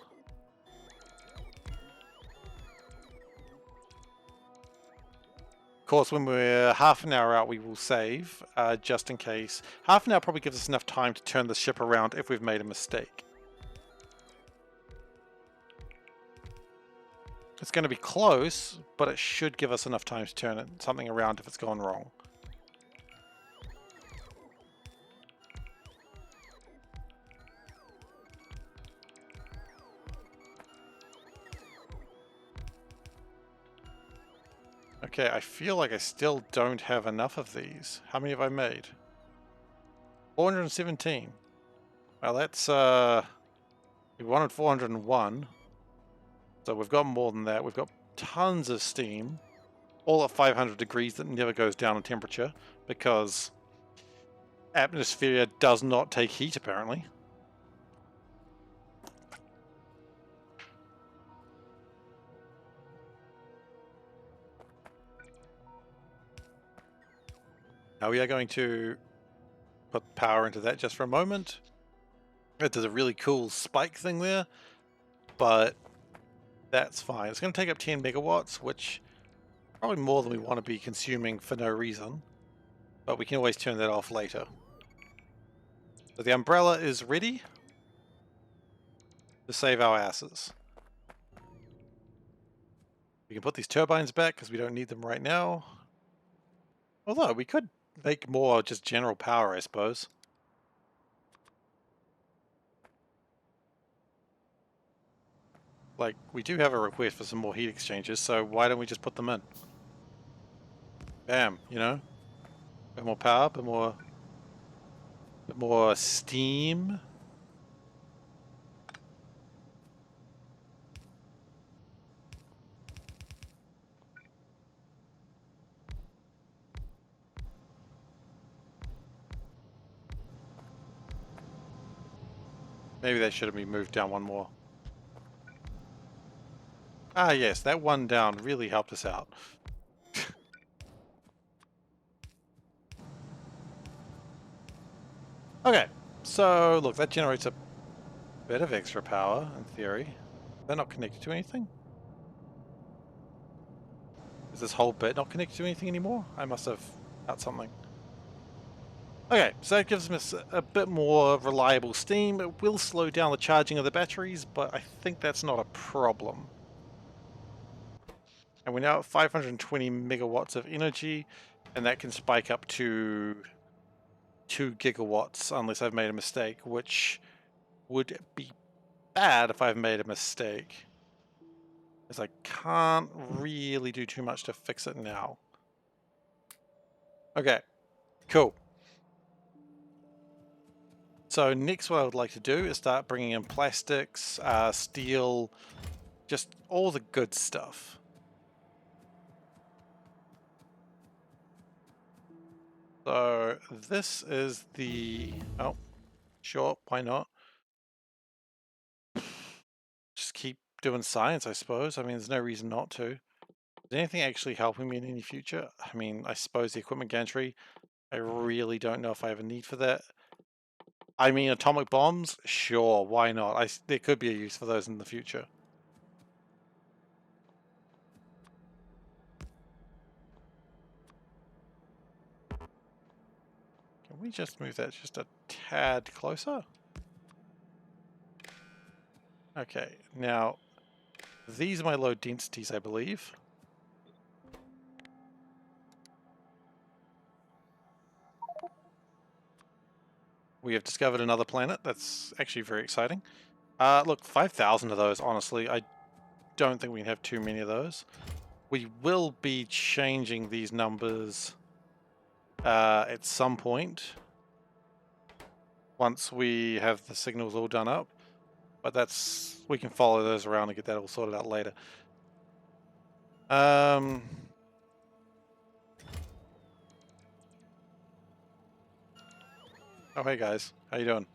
Of course, when we're half an hour out, we will save, just in case. Half an hour probably gives us enough time to turn the ship around if we've made a mistake. It's going to be close, but it should give us enough time to turn something around if it's gone wrong. Okay, I feel like I still don't have enough of these. How many have I made? 417. Well, that's, we wanted 401. So we've got more than that. We've got tons of steam. All at 500 degrees that never goes down in temperature because atmosphere does not take heat, apparently. Now we are going to put power into that just for a moment. It does a really cool spike thing there, but that's fine. It's going to take up 10 megawatts, which probably more than we want to be consuming for no reason, but we can always turn that off later. So the umbrella is ready to save our asses. We can put these turbines back because we don't need them right now. Although we could make more just general power, I suppose. Like, we do have a request for some more heat exchangers, so why don't we just put them in? Bam, you know? A bit more power, a bit more steam. Maybe they should have been moved down one more. Ah, yes, that one down really helped us out. Okay, so look, that generates a bit of extra power in theory. They're not connected to anything? Is this whole bit not connected to anything anymore? I must have cut something. Okay, so that gives us a bit more reliable steam. It will slow down the charging of the batteries, but I think that's not a problem. And we're now at 520 megawatts of energy, and that can spike up to 2 gigawatts unless I've made a mistake, which would be bad if I've made a mistake, because I can't really do too much to fix it now. Okay, cool. So next what I would like to do is start bringing in plastics, steel, just all the good stuff. So this is the, oh, sure, why not? Just keep doing science, I suppose. I mean, there's no reason not to. Is anything actually helping me in any future? I mean, I suppose the equipment gantry. I really don't know if I have a need for that. I mean, atomic bombs? Sure, why not? There could be a use for those in the future. Can we just move that just a tad closer? Okay, now, these are my low densities, I believe. We have discovered another planet. That's actually very exciting. Look, 5,000 of those, honestly. I don't think we can have too many of those. We will be changing these numbers at some point once we have the signals all done up. But we can follow those around and get that all sorted out later. Oh, hey guys, how you doing?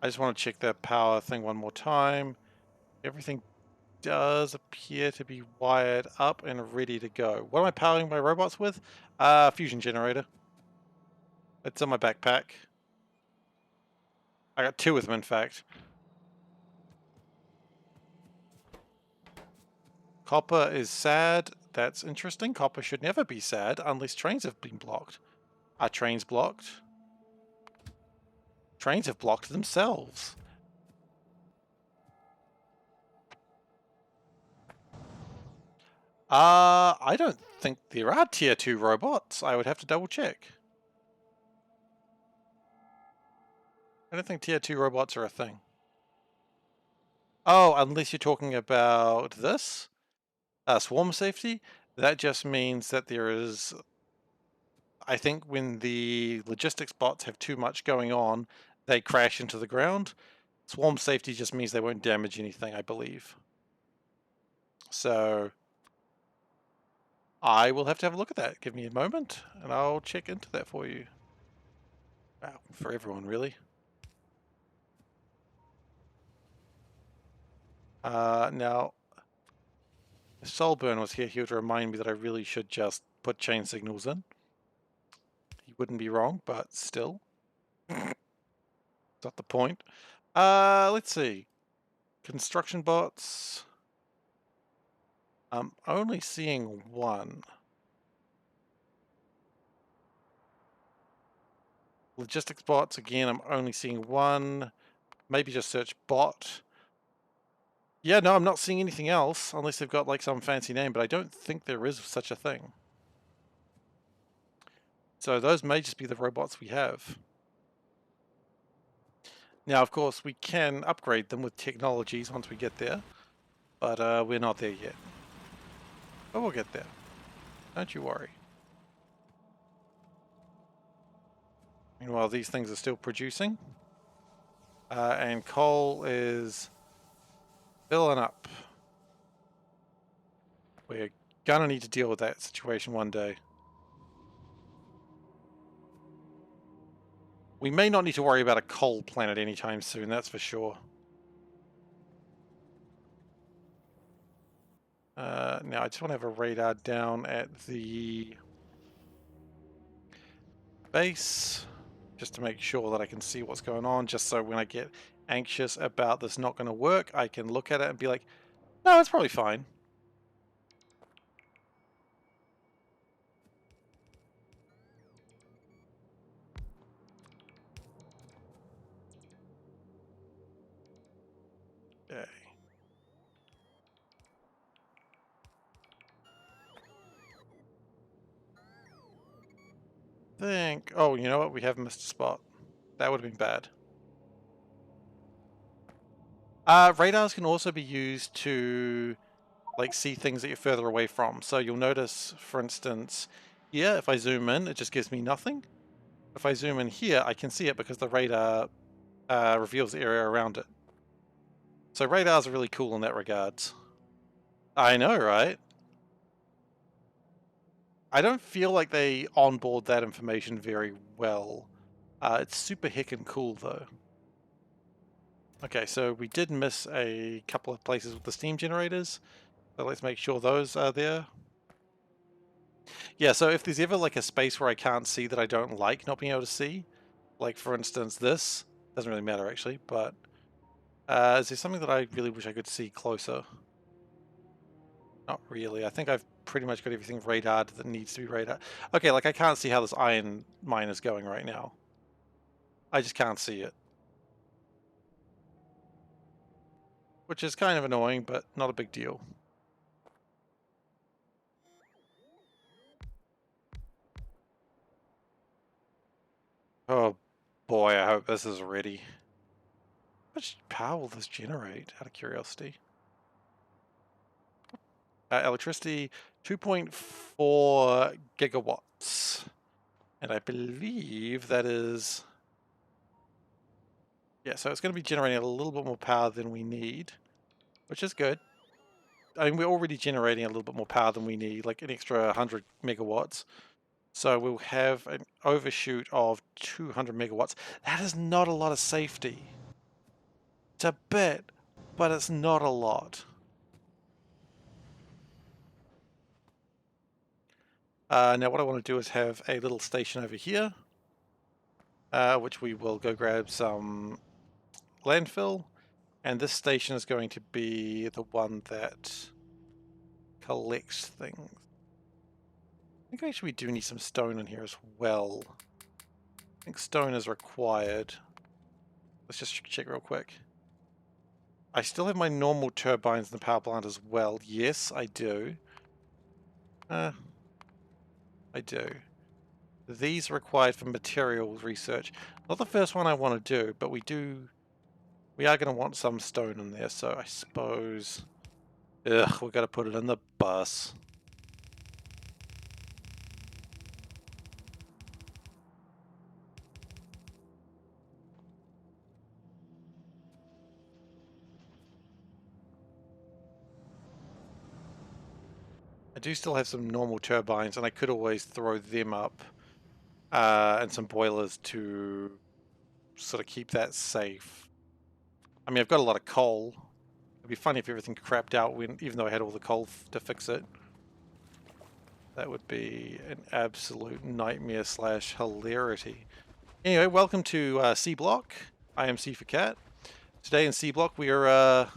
I just want to check that power thing one more time. Everything does appear to be wired up and ready to go. What am I powering my robots with? Fusion generator. It's in my backpack. I got 2 of them, in fact. Copper is sad. That's interesting. Copper should never be sad unless trains have been blocked. Are trains blocked? Trains have blocked themselves. I don't think there are tier 2 robots. I would have to double check. I don't think tier 2 robots are a thing. Oh, unless you're talking about this? Swarm safety? That just means that there is... I think when the logistics bots have too much going on, they crash into the ground. Swarm safety just means they won't damage anything, I believe. So I will have to have a look at that. Give me a moment and I'll check into that for you. Wow, for everyone really. Now, if Solburn was here, he would remind me that I really should just put chain signals in. He wouldn't be wrong, but still. Not the point. Let's see. Construction bots. I'm only seeing one. Logistics bots, again, I'm only seeing one. Maybe just search bot. Yeah, no, I'm not seeing anything else, unless they've got like some fancy name, but I don't think there is such a thing. So those may just be the robots we have. Now, of course, we can upgrade them with technologies once we get there, but we're not there yet. But we'll get there. Don't you worry. Meanwhile, these things are still producing. And coal is filling up. We're gonna need to deal with that situation one day. We may not need to worry about a coal planet anytime soon, that's for sure. Now, I just want to have a radar down at the base, just to make sure that I can see what's going on, just so when I get anxious about this not going to work, I can look at it and be like, no, it's probably fine. Okay. Oh, you know what? We have missed a spot. That would have been bad. Radars can also be used to like see things that you're further away from. So you'll notice, for instance, here, if I zoom in, it just gives me nothing. If I zoom in here, I can see it because the radar reveals the area around it. So radars are really cool in that regards. I know, right? I don't feel like they onboard that information very well. It's super heckin' cool though. Okay, so we did miss a couple of places with the steam generators. So let's make sure those are there. Yeah, so if there's ever like a space where I can't see that I don't like not being able to see, like for instance this, doesn't really matter actually, but is there something that I really wish I could see closer? Not really. I think I've pretty much got everything radared that needs to be radared. Okay, like I can't see how this iron mine is going right now. I just can't see it. Which is kind of annoying, but not a big deal. Oh boy, I hope this is ready. How much power will this generate, out of curiosity? Electricity, 2.4 gigawatts. And I believe that is Yeah, so it's going to be generating a little bit more power than we need, which is good. I mean, we're already generating a little bit more power than we need, like an extra 100 megawatts. So we'll have an overshoot of 200 megawatts. That is not a lot of safety. It's a bit, but it's not a lot. Now what I want to do is have a little station over here, which we will go grab some landfill. And this station is going to be the one that collects things. I think actually we do need some stone in here as well. I think stone is required. Let's just check real quick. I still have my normal turbines in the power plant as well. Yes, I do. I do. These are required for materials research. Not the first one I want to do, but we are going to want some stone in there, so I suppose... Ugh, we've got to put it in the bus. I do still have some normal turbines, and I could always throw them up, and some boilers to sort of keep that safe. I mean, I've got a lot of coal. It'd be funny if everything crapped out even though I had all the coal to fix it. That would be an absolute nightmare slash hilarity. Anyway, welcome to C Block. I am SeiferKatt. Today in C Block we are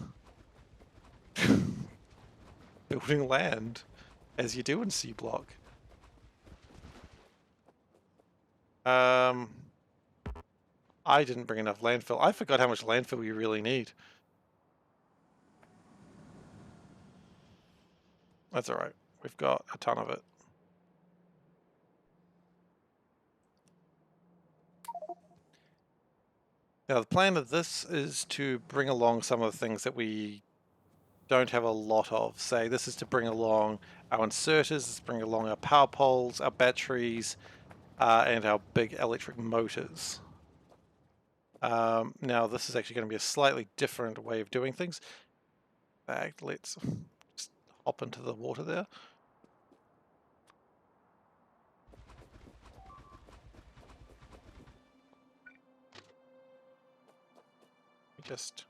building land, as you do in C Block. I didn't bring enough landfill. I forgot how much landfill you really need. That's alright. We've got a ton of it. Now the plan of this is to bring along some of the things that we don't have a lot of. Say this is to bring along our inserters, to bring along our power poles, our batteries, and our big electric motors. Now this is actually going to be a slightly different way of doing things. In fact, let's just hop into the water there. We just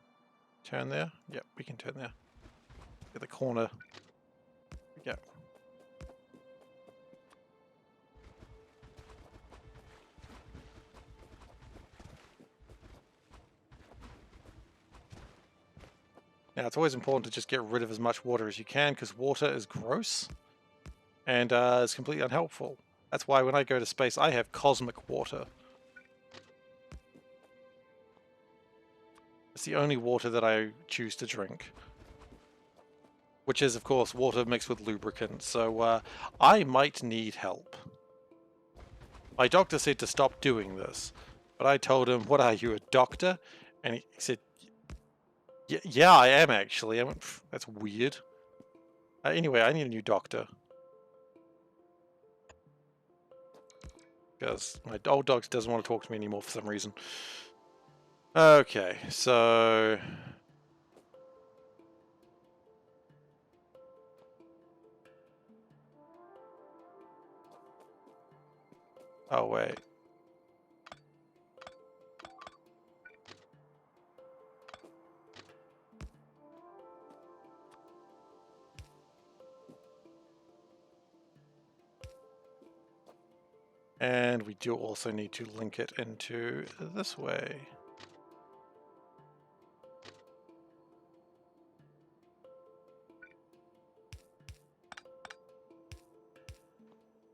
turn there. Yep, we can turn there. Get the corner. We go. Now it's always important to just get rid of as much water as you can, because water is gross and is completely unhelpful. That's why when I go to space I have cosmic water. It's the only water that I choose to drink. Which is, of course, water mixed with lubricant, so I might need help. My doctor said to stop doing this, but I told him, what are you, a doctor? And he said, yeah, I am actually. I went, that's weird. Anyway, I need a new doctor. Because my old dog doesn't want to talk to me anymore for some reason. Okay, so... Oh, wait. And we do also need to link it into this way.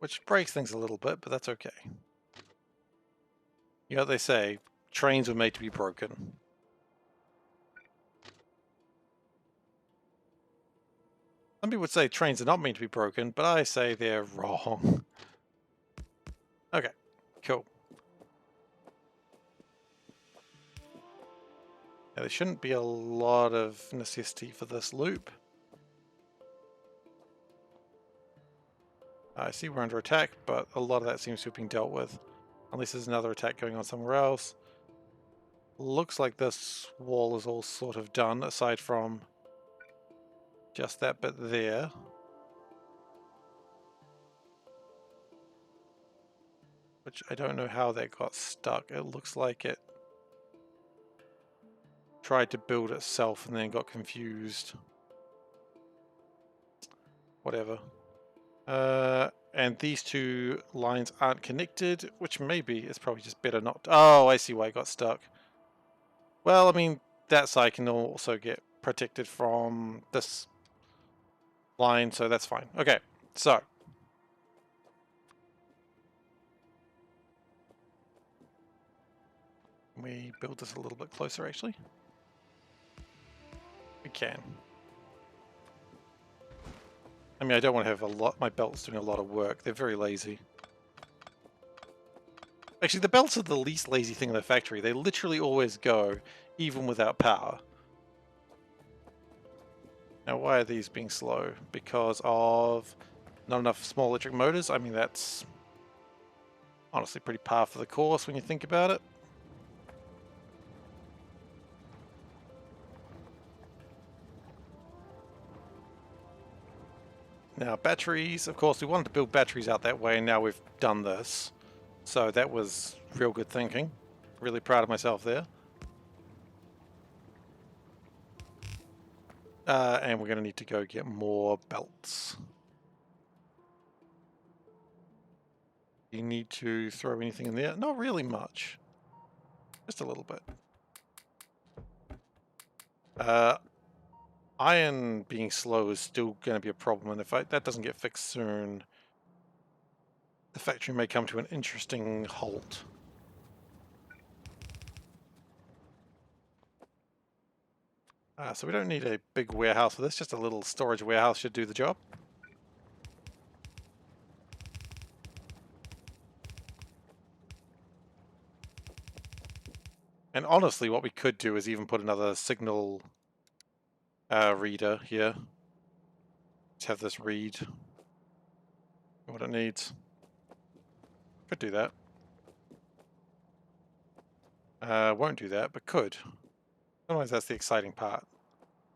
Which breaks things a little bit, but that's okay. You know what they say, trains were made to be broken. Some people would say trains are not meant to be broken, but I say they're wrong. Okay, cool. Now, there shouldn't be a lot of necessity for this loop. I see we're under attack, but a lot of that seems to have been dealt with. Unless there's another attack going on somewhere else. Looks like this wall is all sort of done, aside from just that bit there. Which I don't know how that got stuck. It looks like it tried to build itself and then got confused. Whatever. And these two lines aren't connected, which maybe it's probably just better not. Oh, I see why it got stuck. Well, I mean, that side can also get protected from this line, so that's fine. Okay, so. Can we build this a little bit closer, actually? We can. I mean, I don't want to have a lot. My belt's doing a lot of work. They're very lazy. Actually, the belts are the least lazy thing in the factory. They literally always go, even without power. Now, why are these being slow? Because of not enough small electric motors? I mean, that's honestly pretty par for the course when you think about it. Now, batteries, of course, we wanted to build batteries out that way, and now we've done this. So that was real good thinking. Really proud of myself there. And we're going to need to go get more belts. You need to throw anything in there? Not really much. Just a little bit. Iron being slow is still going to be a problem, and if that doesn't get fixed soon, the factory may come to an interesting halt. So we don't need a big warehouse for this, just a little storage warehouse should do the job. And honestly, what we could do is even put another signal reader here. Let's have this read what it needs. Could do that. Won't do that, but could. Sometimes that's the exciting part.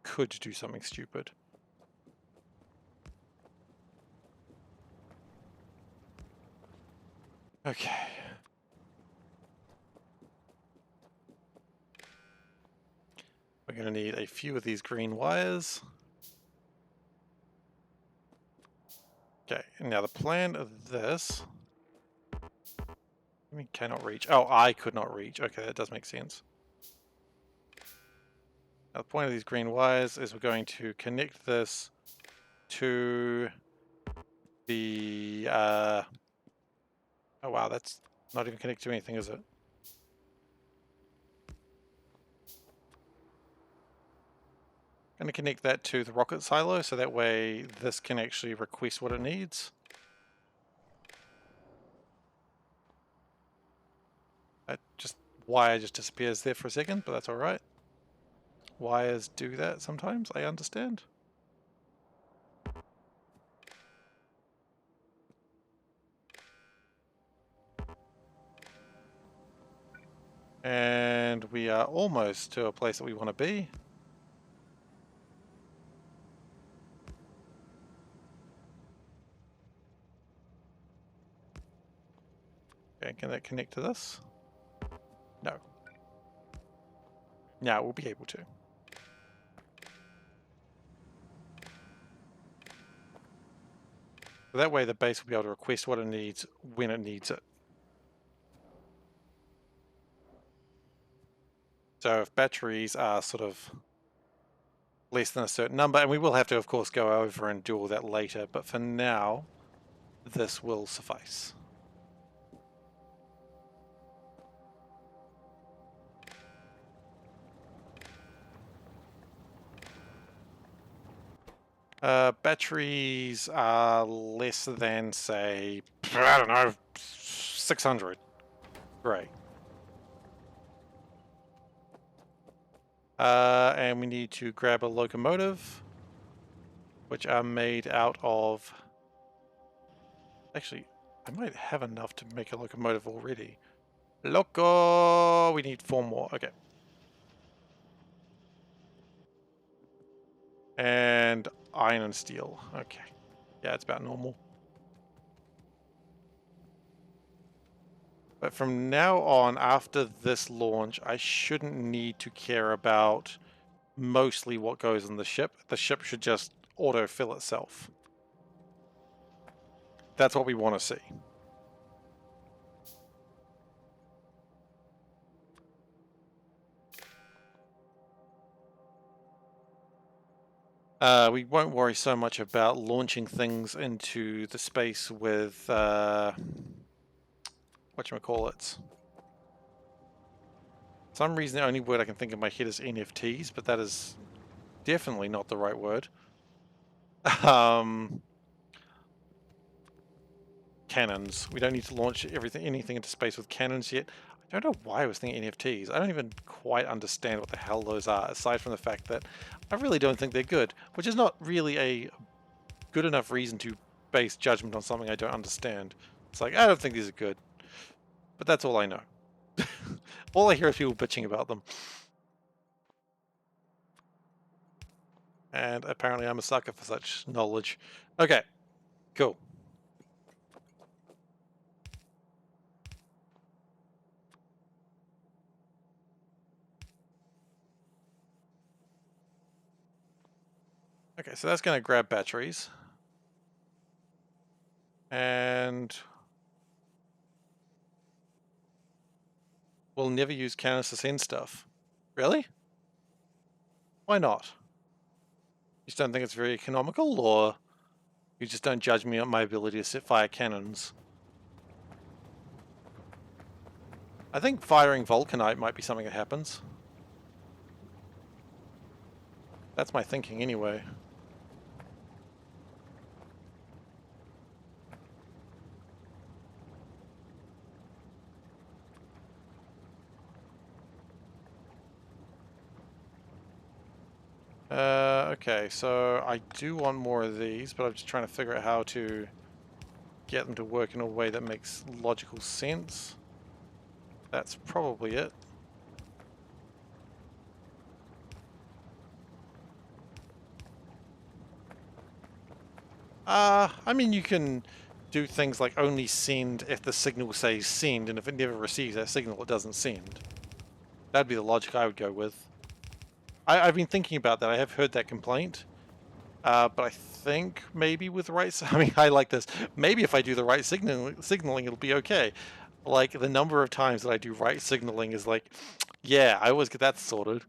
Could do something stupid. Okay. We're going to need a few of these green wires. Okay, and now the plan of this... We cannot reach. Oh, I could not reach. Okay, that does make sense. Now the point of these green wires is we're going to connect this to the... Oh wow, that's not even connected to anything, is it? Going to connect that to the rocket silo, so that way this can actually request what it needs. Wire just disappears there for a second, but that's alright. Wires do that sometimes, I understand. And we are almost to a place that we want to be. Okay, can that connect to this? No. Now we'll be able to. So that way the base will be able to request what it needs when it needs it. So if batteries are sort of less than a certain number, and we will have to of course go over and do all that later, but for now this will suffice. Batteries are less than, say, I don't know, 600. Great. And we need to grab a locomotive, which are made out of... Actually, I might have enough to make a locomotive already. Loco! We need 4 more. Okay. And iron and steel. Okay. Yeah, it's about normal. But from now on, after this launch, I shouldn't need to care about mostly what goes in the ship. The ship should just autofill itself. That's what we want to see. We won't worry so much about launching things into the space with whatchamacallits. For some reason, the only word I can think in my head is NFTs, but that is definitely not the right word. Cannons. We don't need to launch anything into space with cannons yet. I don't know why I was thinking NFTs. I don't even quite understand what the hell those are, aside from the fact that I really don't think they're good, which is not really a good enough reason to base judgment on something I don't understand. It's like, I don't think these are good. But that's all I know. All I hear is people bitching about them. And apparently I'm a sucker for such knowledge. Okay, cool. Okay, so that's going to grab batteries. And we'll never use cannons to send stuff. Really? Why not? You just don't think it's very economical, or you just don't judge me on my ability to set fire cannons? I think firing vulcanite might be something that happens. That's my thinking anyway. Okay, so I do want more of these, but I'm just trying to figure out how to get them to work in a way that makes logical sense. That's probably it. I mean, you can do things like only send if the signal says send, and if it never receives that signal, it doesn't send. That'd be the logic I would go with. I've been thinking about that. I have heard that complaint. But I think maybe with the right... I mean, I like this. Maybe if I do the right signaling, it'll be okay. Like, the number of times that I do right signaling is like, yeah, I always get that sorted.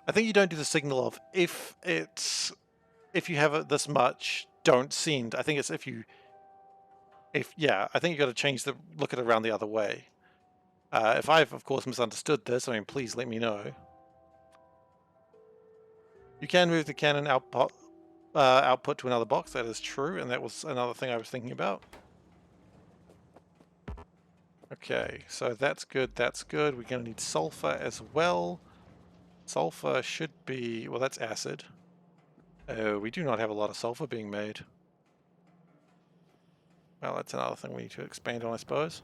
I think you don't do the signal of if you have this much, don't send. I think it's yeah, I think you got to change look at it around the other way. If I've of course misunderstood this, I mean, please let me know. You can move the cannon output to another box. That is true, and that was another thing I was thinking about. Okay, so that's good. That's good. We're going to need sulfur as well. Sulfur should be, well, that's acid. Oh, we do not have a lot of sulfur being made. Well, that's another thing we need to expand on, I suppose.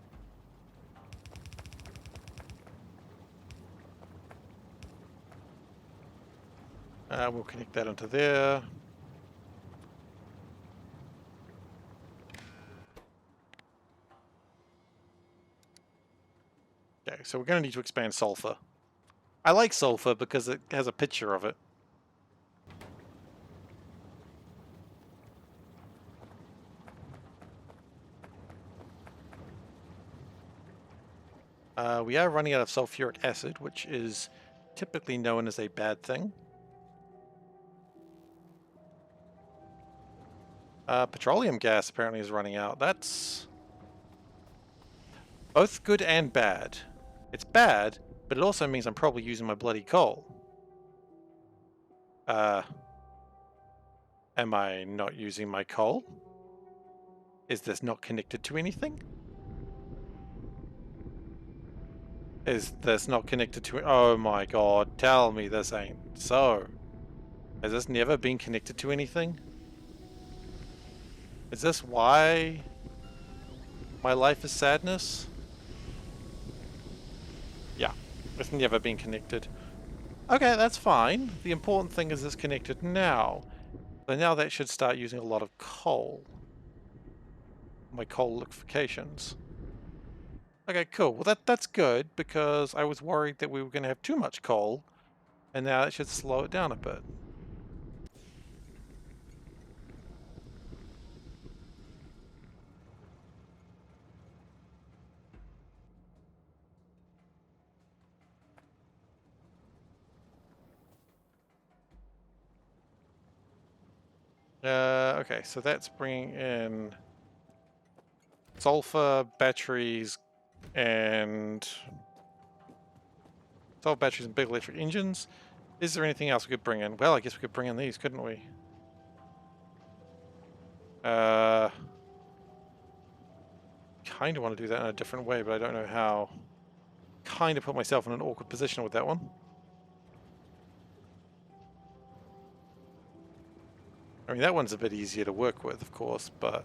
We'll connect that into there. Okay, so we're going to need to expand sulfur. I like sulfur because it has a picture of it. We are running out of sulfuric acid, which is typically known as a bad thing. Petroleum gas apparently is running out. That's both good and bad. It's bad, but it also means I'm probably using my bloody coal. Am I not using my coal? Is this not connected to anything? Is this not connected to... Oh my god, tell me this ain't so. Has this never been connected to anything? Is this why my life is sadness? Yeah. It's never been connected. Okay, that's fine. The important thing is it's connected now. So now that should start using a lot of coal. My coal liquefations. Okay, cool. Well, that's good because I was worried that we were going to have too much coal, and now it should slow it down a bit. Okay, so that's bringing in sulfur, batteries, and sulfur batteries and big electric engines. Is there anything else we could bring in? Well, I guess we could bring in these, couldn't we? Kind of want to do that in a different way, but I don't know how. Kind of put myself in an awkward position with that one. I mean, that one's a bit easier to work with, of course, but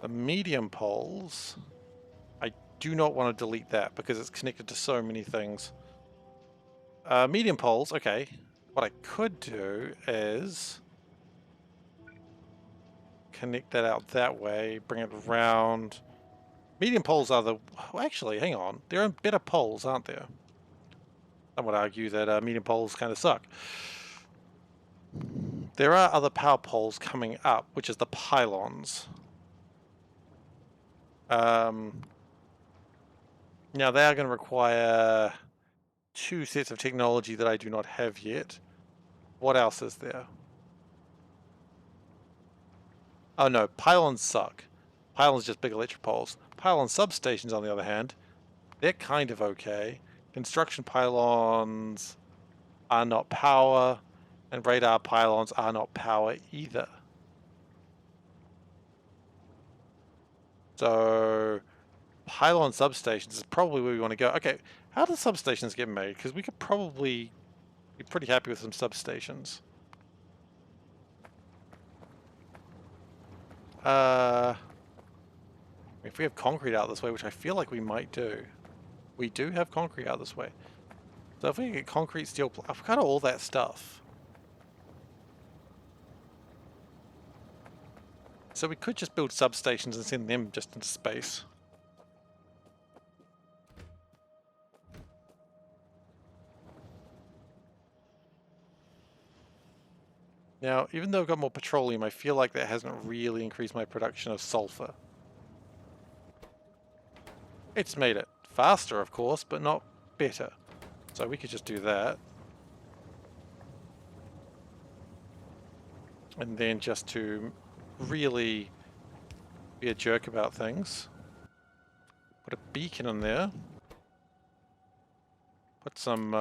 the medium poles, I do not want to delete that because it's connected to so many things. Medium poles, okay. What I could do is connect that out that way, bring it around. Medium poles are the... Well, actually, hang on. There are better poles, aren't there? I would argue that medium poles kind of suck. There are other power poles coming up, which is the pylons. Now they are going to require 2 sets of technology that I do not have yet. What else is there? Oh no, pylons suck. Pylons just big electric poles. Pylon substations, on the other hand, they're kind of okay. Construction pylons are not power, and radar pylons are not power either. So pylon substations is probably where we want to go. Okay, how do substations get made? Because we could probably be pretty happy with some substations. If we have concrete out this way, which I feel like we might do. We do have concrete out this way. So if we get concrete, steel, I've got all that stuff. So we could just build substations and send them just into space. Now, even though I've got more petroleum, I feel like that hasn't really increased my production of sulfur. It's made it faster, of course, but not better. So we could just do that. And then just to really be a jerk about things, put a beacon in there. Put some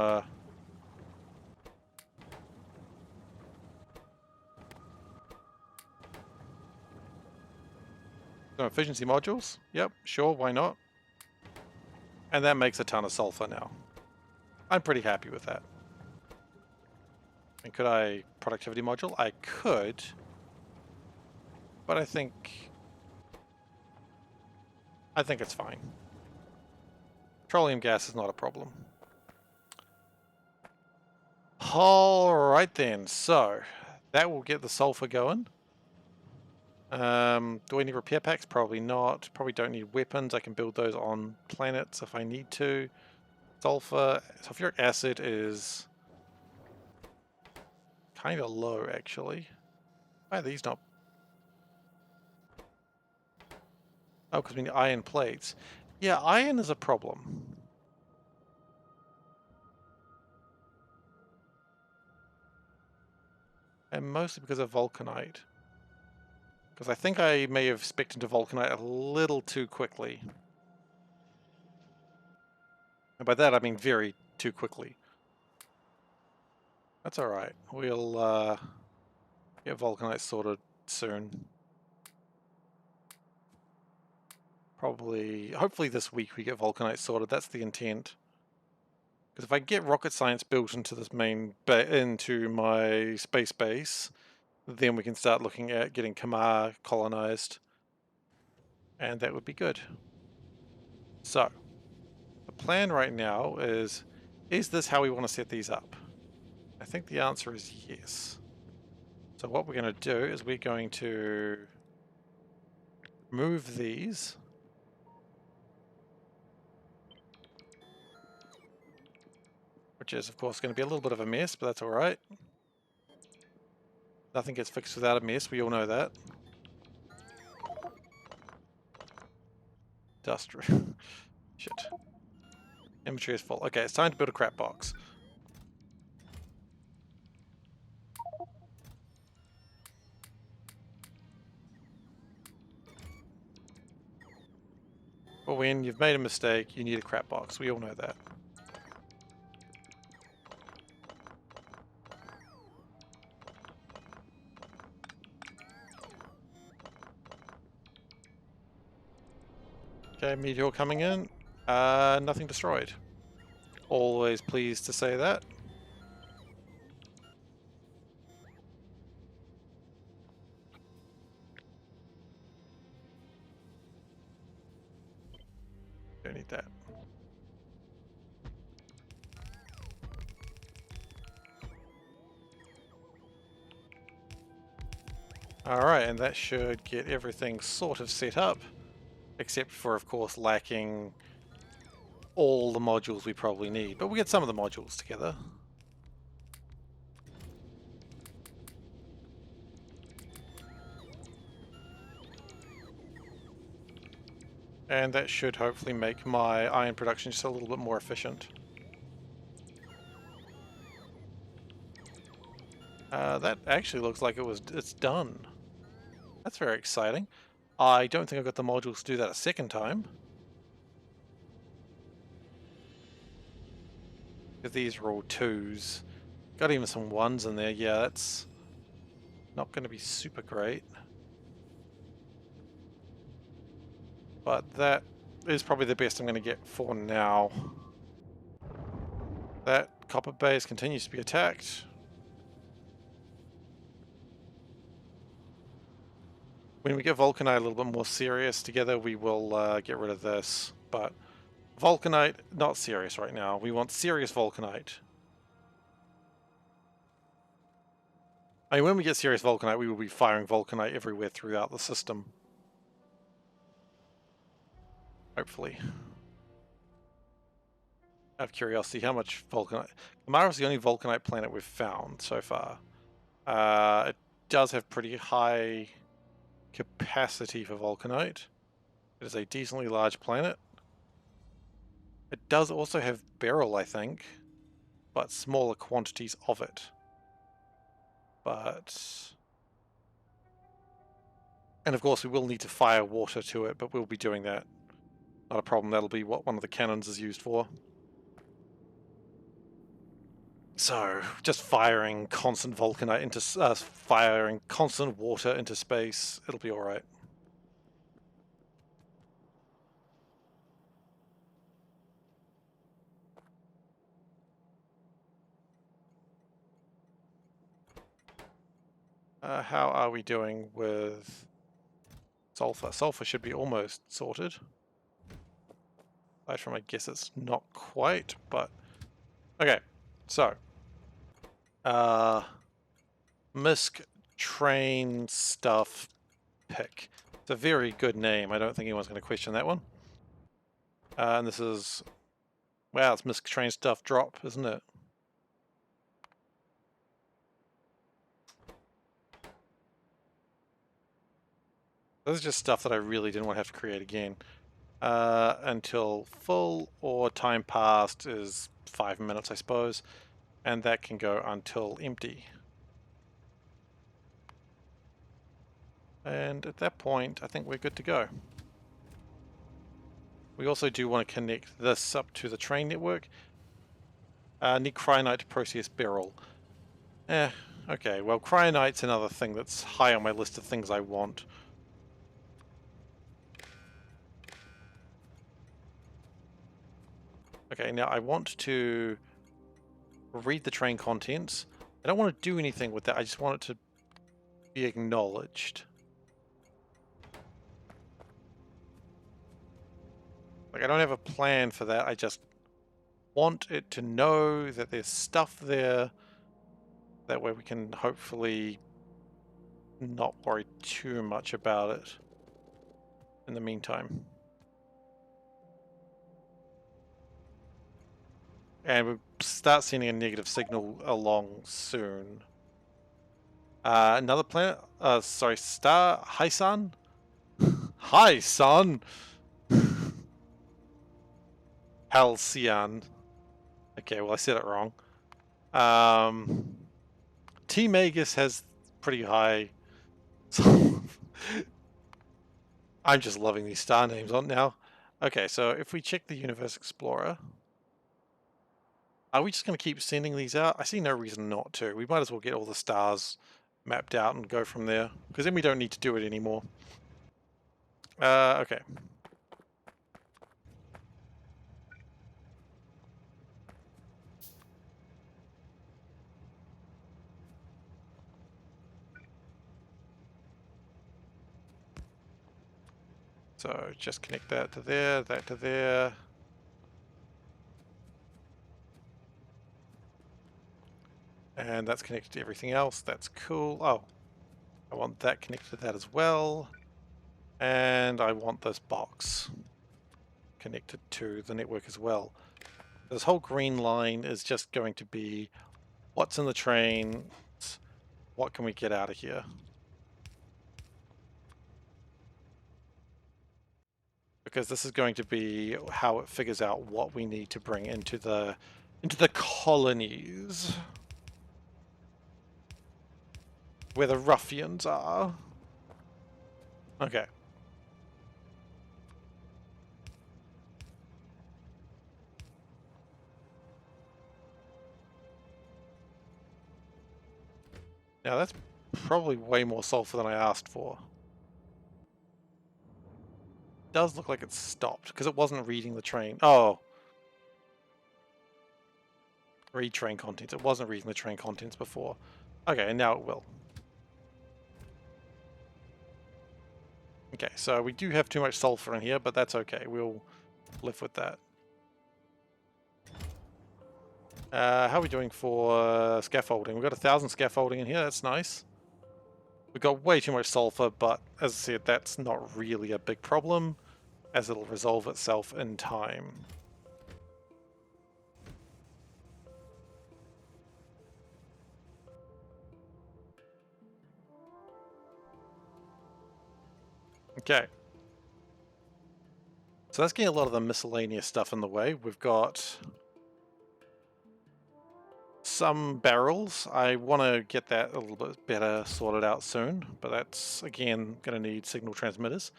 efficiency modules. Yep, sure, why not? And that makes a ton of sulfur now. I'm pretty happy with that. And could I productivity module? I could, but I think it's fine. Petroleum gas is not a problem. Alright then, so that will get the sulfur going. Do I need repair packs? Probably not. Probably don't need weapons. I can build those on planets if I need to. Sulfuric acid is kind of low actually. Why are these not? Oh, because we need iron plates. Yeah, iron is a problem. And mostly because of vulcanite. Because I think I may have specced into vulcanite a little too quickly. And by that I mean very too quickly. That's alright. We'll get vulcanite sorted soon. Probably, hopefully this week we get vulcanite sorted. That's the intent. Because if I get rocket science built into this into my space base, then we can start looking at getting Kamar colonized, and that would be good. So, the plan right now is this how we want to set these up? I think the answer is yes. So what we're going to do is we're going to move these. Which is, of course, going to be a little bit of a mess, but that's all right. Nothing gets fixed without a mess. We all know that. Dust. Shit. Inventory is full. Okay, it's time to build a crap box. But when you've made a mistake, you need a crap box. We all know that. Okay, meteor coming in. Nothing destroyed. Always pleased to say that. Don't need that. Alright, and that should get everything sort of set up. Except for, of course, lacking all the modules we probably need. But we'll get some of the modules together. And that should hopefully make my iron production just a little bit more efficient. That actually looks like it's done. That's very exciting. I don't think I've got the modules to do that a second time. Because these are all 2s. Got even some 1s in there. Yeah, that's not going to be super great. But that is probably the best I'm going to get for now. That copper base continues to be attacked. When we get Vulcanite a little bit more serious together, we will get rid of this. But Vulcanite, not serious right now. We want serious Vulcanite. I mean, when we get serious Vulcanite, we will be firing Vulcanite everywhere throughout the system. Hopefully. Out of curiosity, how much Vulcanite? Kamara is the only Vulcanite planet we've found so far. It does have pretty high capacity for Vulcanite. It is a decently large planet. It does also have beryl, I think, but smaller quantities of it. And of course we will need to fire water to it, but we'll be doing that. Not a problem, that'll be what one of the cannons is used for. So, just firing constant Vulcanite into, firing constant water into space, it'll be alright. How are we doing with sulfur? Sulfur should be almost sorted. Aside from, I guess it's not quite, but... Okay, so... Misk Train Stuff Pick. It's a very good name. I don't think anyone's going to question that one. And this is... Wow, it's Misk Train Stuff Drop, isn't it? This is just stuff that I really didn't want to have to create again. Until full or time passed is 5 minutes, I suppose. And that can go until empty. And at that point, I think we're good to go. We also do want to connect this up to the train network. Need Cryonite to process beryl. Okay, well, Cryonite's another thing that's high on my list of things I want. Okay, now I want to read the train contents. I don't want to do anything with that, I just want it to be acknowledged. Like, I don't have a plan for that. I just want it to know that there's stuff there. That way we can hopefully not worry too much about it in the meantime. And we'll start sending a negative signal along soon. Another planet? Sorry, star? Hi, Sun? Hi, Sun! Halcyon. Okay, well, I said it wrong. T Magus has pretty high. I'm just loving these star names on now. Okay, so if we check the Universe Explorer, are we just going to keep sending these out? I see no reason not to. We might as well get all the stars mapped out and go from there, because then we don't need to do it anymore. Okay. So just connect that to there, that to there. And that's connected to everything else. That's cool. Oh, I want that connected to that as well. And I want this box connected to the network as well. This whole green line is just going to be what's in the train, what can we get out of here. Because this is going to be how it figures out what we need to bring into the colonies. Where the ruffians are. Okay. Now that's probably way more sulfur than I asked for. It does look like it's stopped, because it wasn't reading the train. Oh. Read train contents. It wasn't reading the train contents before. Okay, and now it will. Okay, so we do have too much sulfur in here, but that's okay. We'll live with that. How are we doing for scaffolding? We've got 1,000 scaffolding in here. That's nice. We've got way too much sulfur, but as I said, that's not really a big problem, as it'll resolve itself in time. Okay. So that's getting a lot of the miscellaneous stuff in the way. We've got some barrels. I want to get that a little bit better sorted out soon, but that's, again, going to need signal transmitters.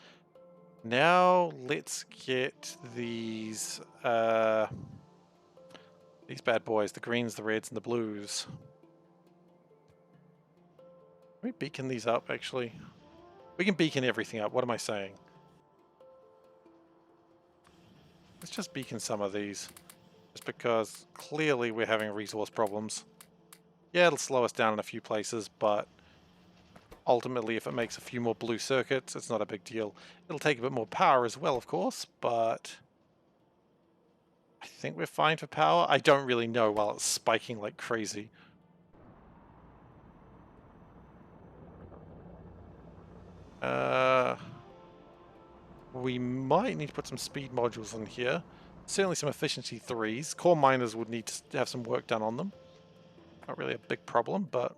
Now let's get these bad boys, the greens, the reds, and the blues. Can we beacon these up, actually? We can beacon everything up. What am I saying? Let's just beacon some of these. Just because clearly we're having resource problems. Yeah, it'll slow us down in a few places, but ultimately if it makes a few more blue circuits, it's not a big deal. It'll take a bit more power as well, of course, but I think we're fine for power. I don't really know while it's spiking like crazy. We might need to put some speed modules in here. Certainly some efficiency 3s. Core miners would need to have some work done on them. Not really a big problem, but...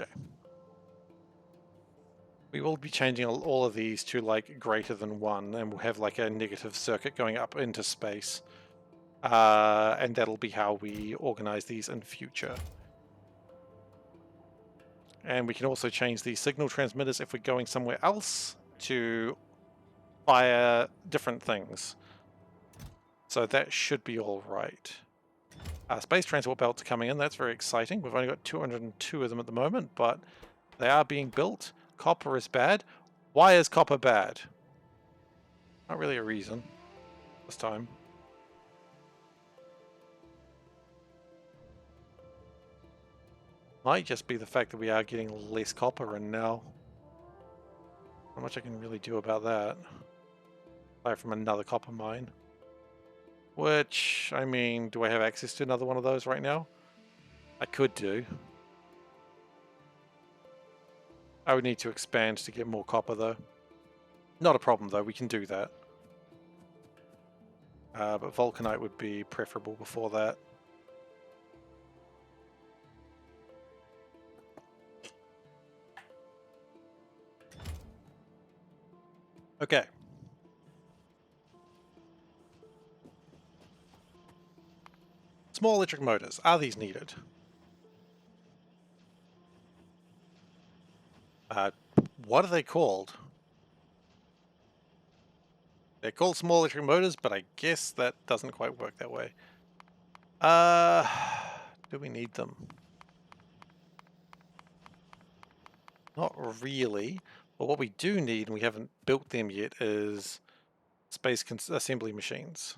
Okay. We will be changing all of these to like greater than 1, and we'll have like a negative circuit going up into space. And that'll be how we organize these in future. And we can also change the signal transmitters if we're going somewhere else to fire different things. So that should be all right. Space transport belts are coming in. That's very exciting. We've only got 202 of them at the moment, but they are being built. Copper is bad. Why is copper bad? Not really a reason. this time. Might just be the fact that we are getting less copper in now. Not much I can really do about that. Aside from another copper mine. Which, I mean, do I have access to another one of those right now? I could do. I would need to expand to get more copper though. Not a problem though, we can do that. But vulcanite would be preferable before that. Okay. Small electric motors, are these needed? What are they called? They're called small electric motors, but I guess that doesn't quite work that way. Do we need them? Not really. But what we do need, and we haven't built them yet, is space assembly machines.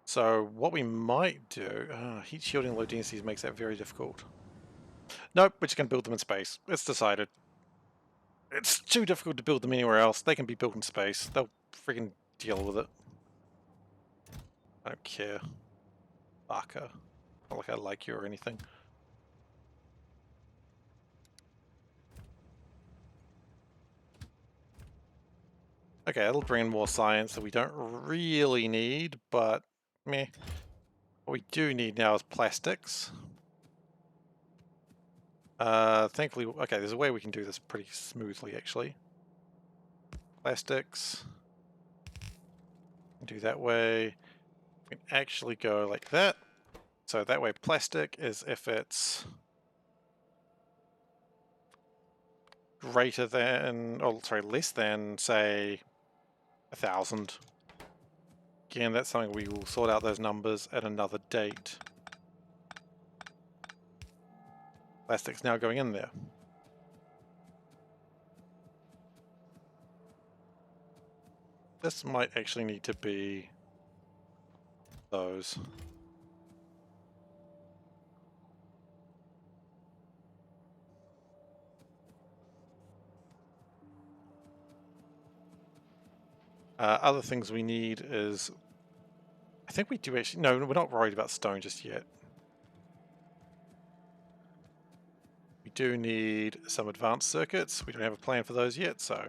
So what we might do, heat shielding low densities makes that very difficult. Nope, we're just going to build them in space. It's decided. It's too difficult to build them anywhere else. They can be built in space. They'll freaking deal with it. I don't care. Barker. Not like I like you or anything. Okay, that'll bring in more science that we don't really need, but meh. What we do need now is plastics. Thankfully, okay, there's a way we can do this pretty smoothly, actually. Plastics. Do that way. We can actually go like that. So that way plastic is if it's greater than, oh sorry, less than, say, 1,000. Again, that's something we will sort out those numbers at another date. Plastic's now going in there. This might actually need to be those. Other things we need is, I think we do actually, no, we're not worried about stone just yet. We do need some advanced circuits. We don't have a plan for those yet, so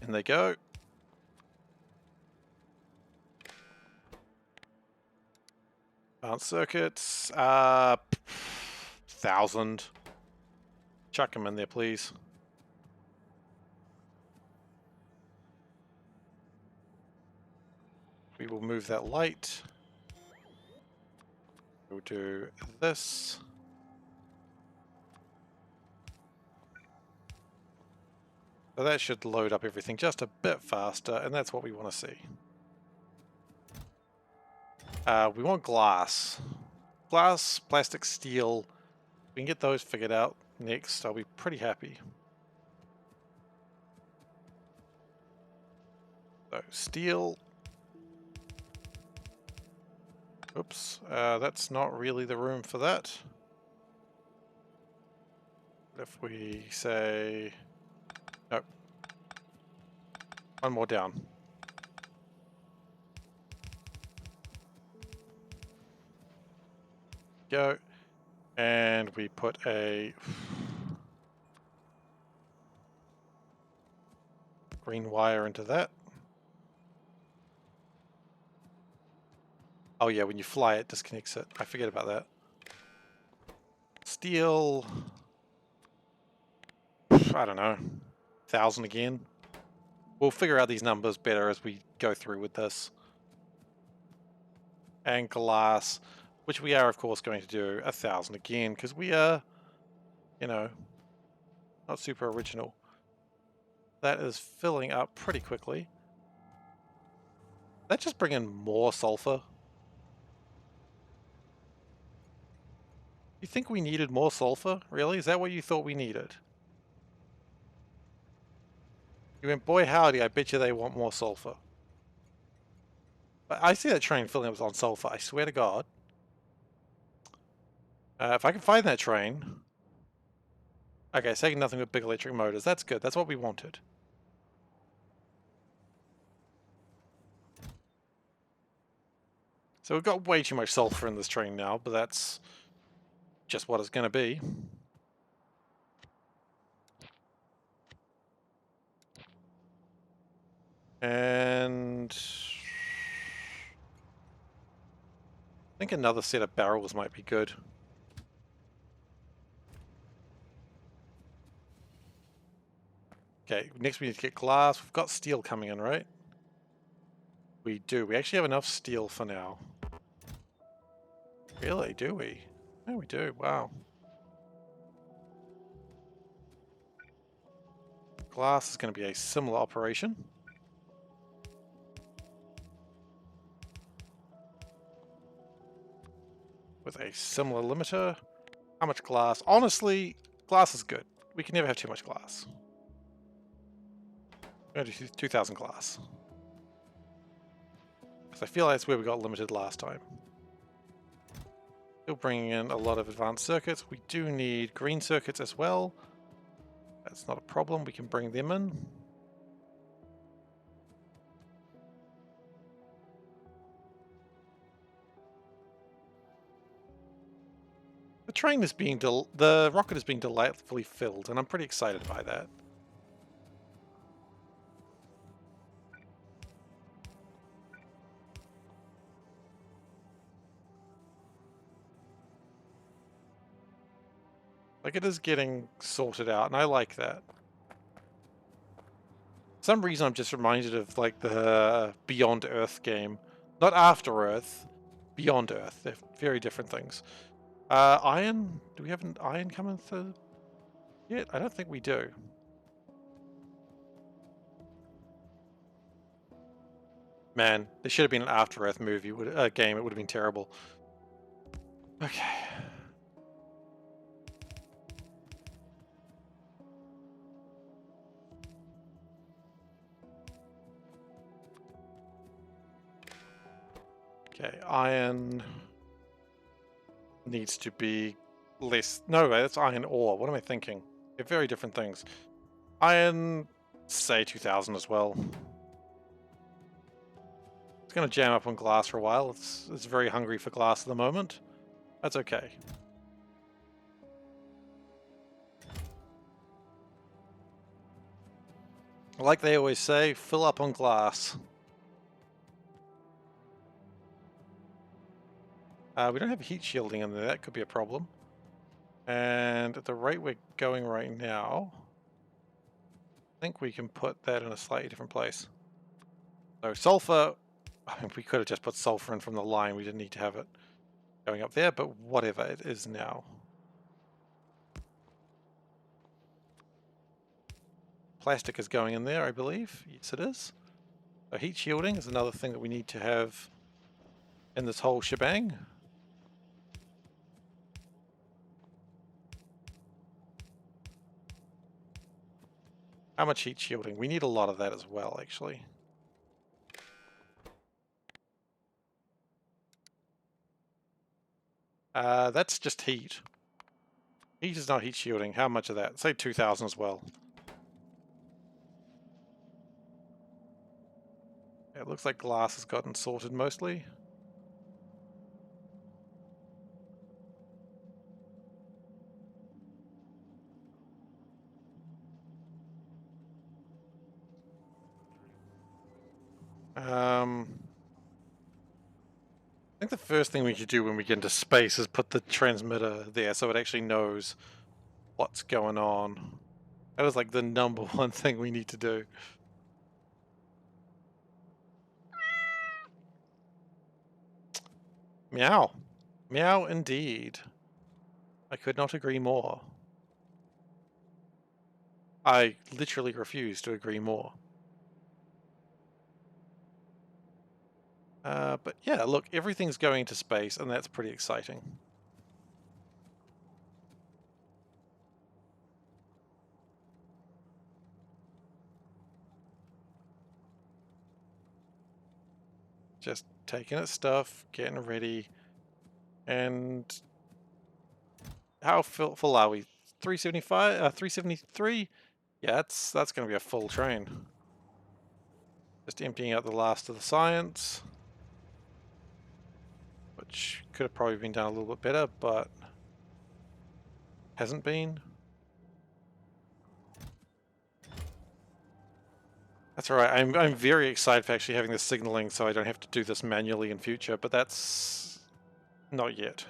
in they go. Advanced circuits, 1,000. Chuck them in there, please. We will move that light. We'll do this. So that should load up everything just a bit faster, and that's what we want to see. We want glass. Glass, plastic, steel. We can get those figured out next. I'll be pretty happy. So, steel. Oops, that's not really the room for that. If we say... Nope. One more down. Go. And we put a... green wire into that. Oh yeah, when you fly it disconnects it. I forget about that. Steel... I don't know. 1,000 again. We'll figure out these numbers better as we go through with this. And glass, which we are of course going to do 1,000 again, because we are, you know, not super original. That is filling up pretty quickly. That just bring in more sulfur. You think we needed more sulfur? Really? Is that what you thought we needed? You went, boy howdy, I bet you they want more sulfur. I see that train filling up on sulfur, I swear to God. If I can find that train... Okay, it's taking nothing but big electric motors. That's good. That's what we wanted. So we've got way too much sulfur in this train now, but that's just what it's going to be. And... I think another set of barrels might be good. Okay, next we need to get glass. We've got steel coming in, right? We do. We actually have enough steel for now. Really, do we? Yeah, we do. Wow. Glass is going to be a similar operation. With a similar limiter. How much glass? Honestly, glass is good. We can never have too much glass. I'm going to do 2,000 glass. Because I feel like that's where we got limited last time. Still bringing in a lot of advanced circuits. We do need green circuits as well. That's not a problem. We can bring them in. The train is being the rocket is being delightfully filled, and I'm pretty excited by that. Like, it is getting sorted out, and I like that. For some reason I'm just reminded of, like, the Beyond Earth game. Not After Earth, Beyond Earth. They're very different things. Iron? Do we have an iron coming through yet? I don't think we do. Man, there should have been an After Earth movie, game. It would have been terrible. Okay. Okay, iron needs to be less. No, that's iron ore. What am I thinking? They're very different things. Iron, say 2,000 as well. It's going to jam up on glass for a while. It's very hungry for glass at the moment. That's okay. Like they always say, fill up on glass. We don't have heat shielding in there. That could be a problem. And at the rate we're going right now, I think we can put that in a slightly different place. So sulfur, I mean, we could have just put sulfur in from the line. We didn't need to have it going up there, but whatever it is now. Plastic is going in there, I believe. Yes, it is. So heat shielding is another thing that we need to have in this whole shebang. How much heat shielding? We need a lot of that as well, actually. That's just heat. Heat is not heat shielding. How much of that? Say 2,000 as well. Yeah, it looks like glass has gotten sorted mostly. I think the first thing we should do when we get into space is put the transmitter there so it actually knows what's going on. That is like the number one thing we need to do. Meow. Meow indeed. I could not agree more. I literally refuse to agree more. But yeah, look, everything's going to space, and that's pretty exciting. Just taking its stuff, getting ready, and how full are we? 375, 373? Yeah, that's going to be a full train. Just emptying out the last of the science, which could have probably been done a little bit better, but hasn't been. That's all right. I'm very excited for actually having this signaling, so I don't have to do this manually in future. But that's not yet.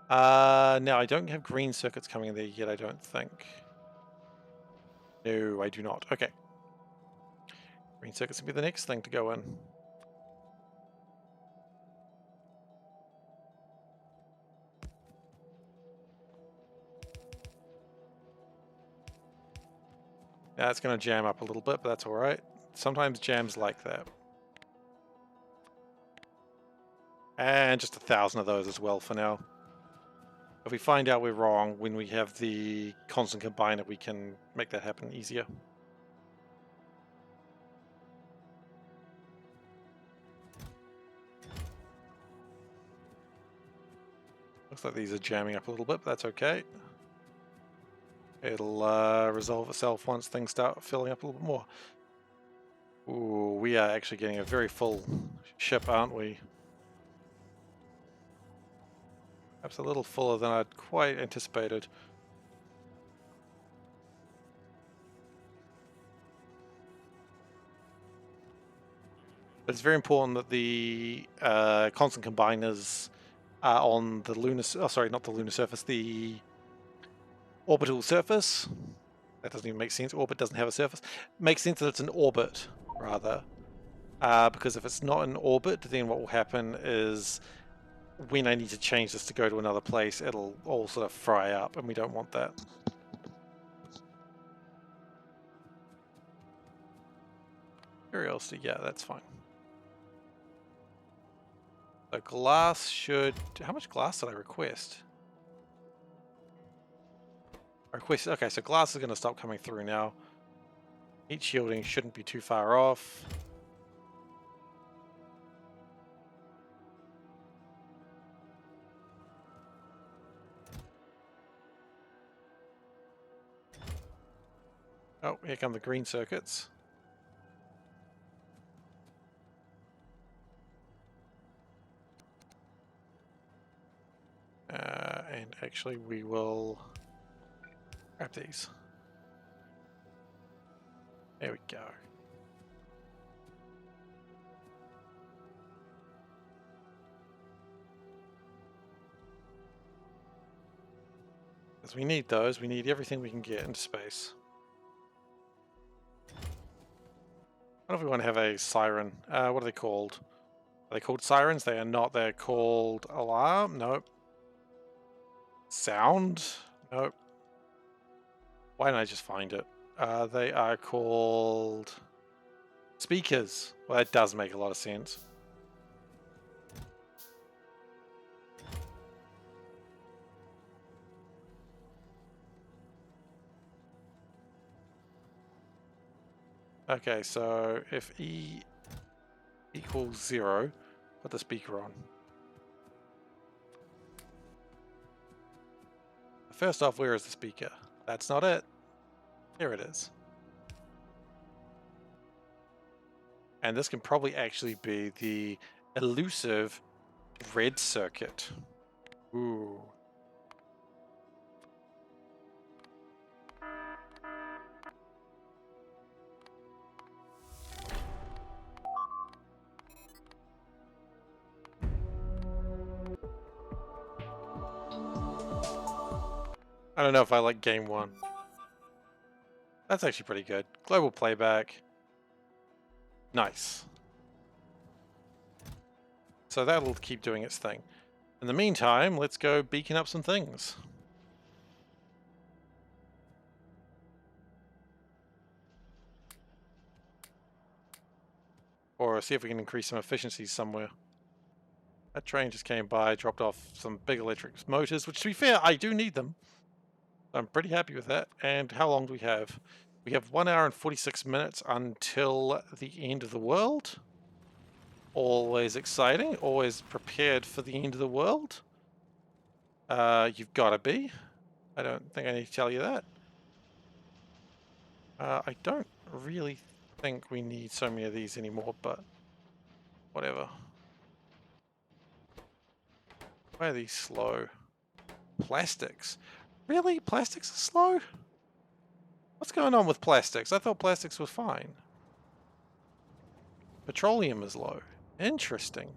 Now I don't have green circuits coming in there yet. I don't think. No, I do not. Okay. Green circuits will be the next thing to go in. Now it's going to jam up a little bit, but that's all right. Sometimes jams like that. And just 1,000 of those as well for now. If we find out we're wrong, when we have the constant combiner, we can make that happen easier. Looks like these are jamming up a little bit, but that's okay. It'll resolve itself once things start filling up a little bit more. Ooh, we are actually getting a very full ship, aren't we? Perhaps a little fuller than I'd quite anticipated. But it's very important that the constant combiners are on the lunar... Oh, sorry, not the lunar surface, the orbital surface. That doesn't even make sense. Orbit doesn't have a surface. It makes sense that it's an orbit, rather. Because if it's not an orbit, then what will happen is when I need to change this to go to another place, it'll all sort of fry up, and we don't want that. Curiosity, yeah, that's fine. So glass should... How much glass did I request? Okay, so glass is going to stop coming through now. Heat shielding shouldn't be too far off. Oh, here come the green circuits. And actually we will grab these. There we go. Because we need those, we need everything we can get into space. What if we want to have a siren? What are they called? Are they called sirens? They are not. They're called alarm? Nope. Sound? Nope. Why didn't I just find it? They are called speakers. Well, that does make a lot of sense. Okay, so if E equals 0, put the speaker on. First off, where is the speaker? That's not it. Here it is. And this can probably actually be the elusive red circuit. Ooh. I don't know if I like game 1. That's actually pretty good. Global playback. Nice. So that'll keep doing its thing. In the meantime, let's go beacon up some things. Or see if we can increase some efficiencies somewhere. That train just came by, dropped off some big electric motors, which, to be fair, I do need them. I'm pretty happy with that. And how long do we have? We have 1 hour and 46 minutes until the end of the world. Always exciting, always prepared for the end of the world. You've got to be. I don't think I need to tell you that. I don't really think we need so many of these anymore, but whatever. Why are these slow? Plastics. Really? Plastics are slow? What's going on with plastics? I thought plastics were fine. Petroleum is low. Interesting.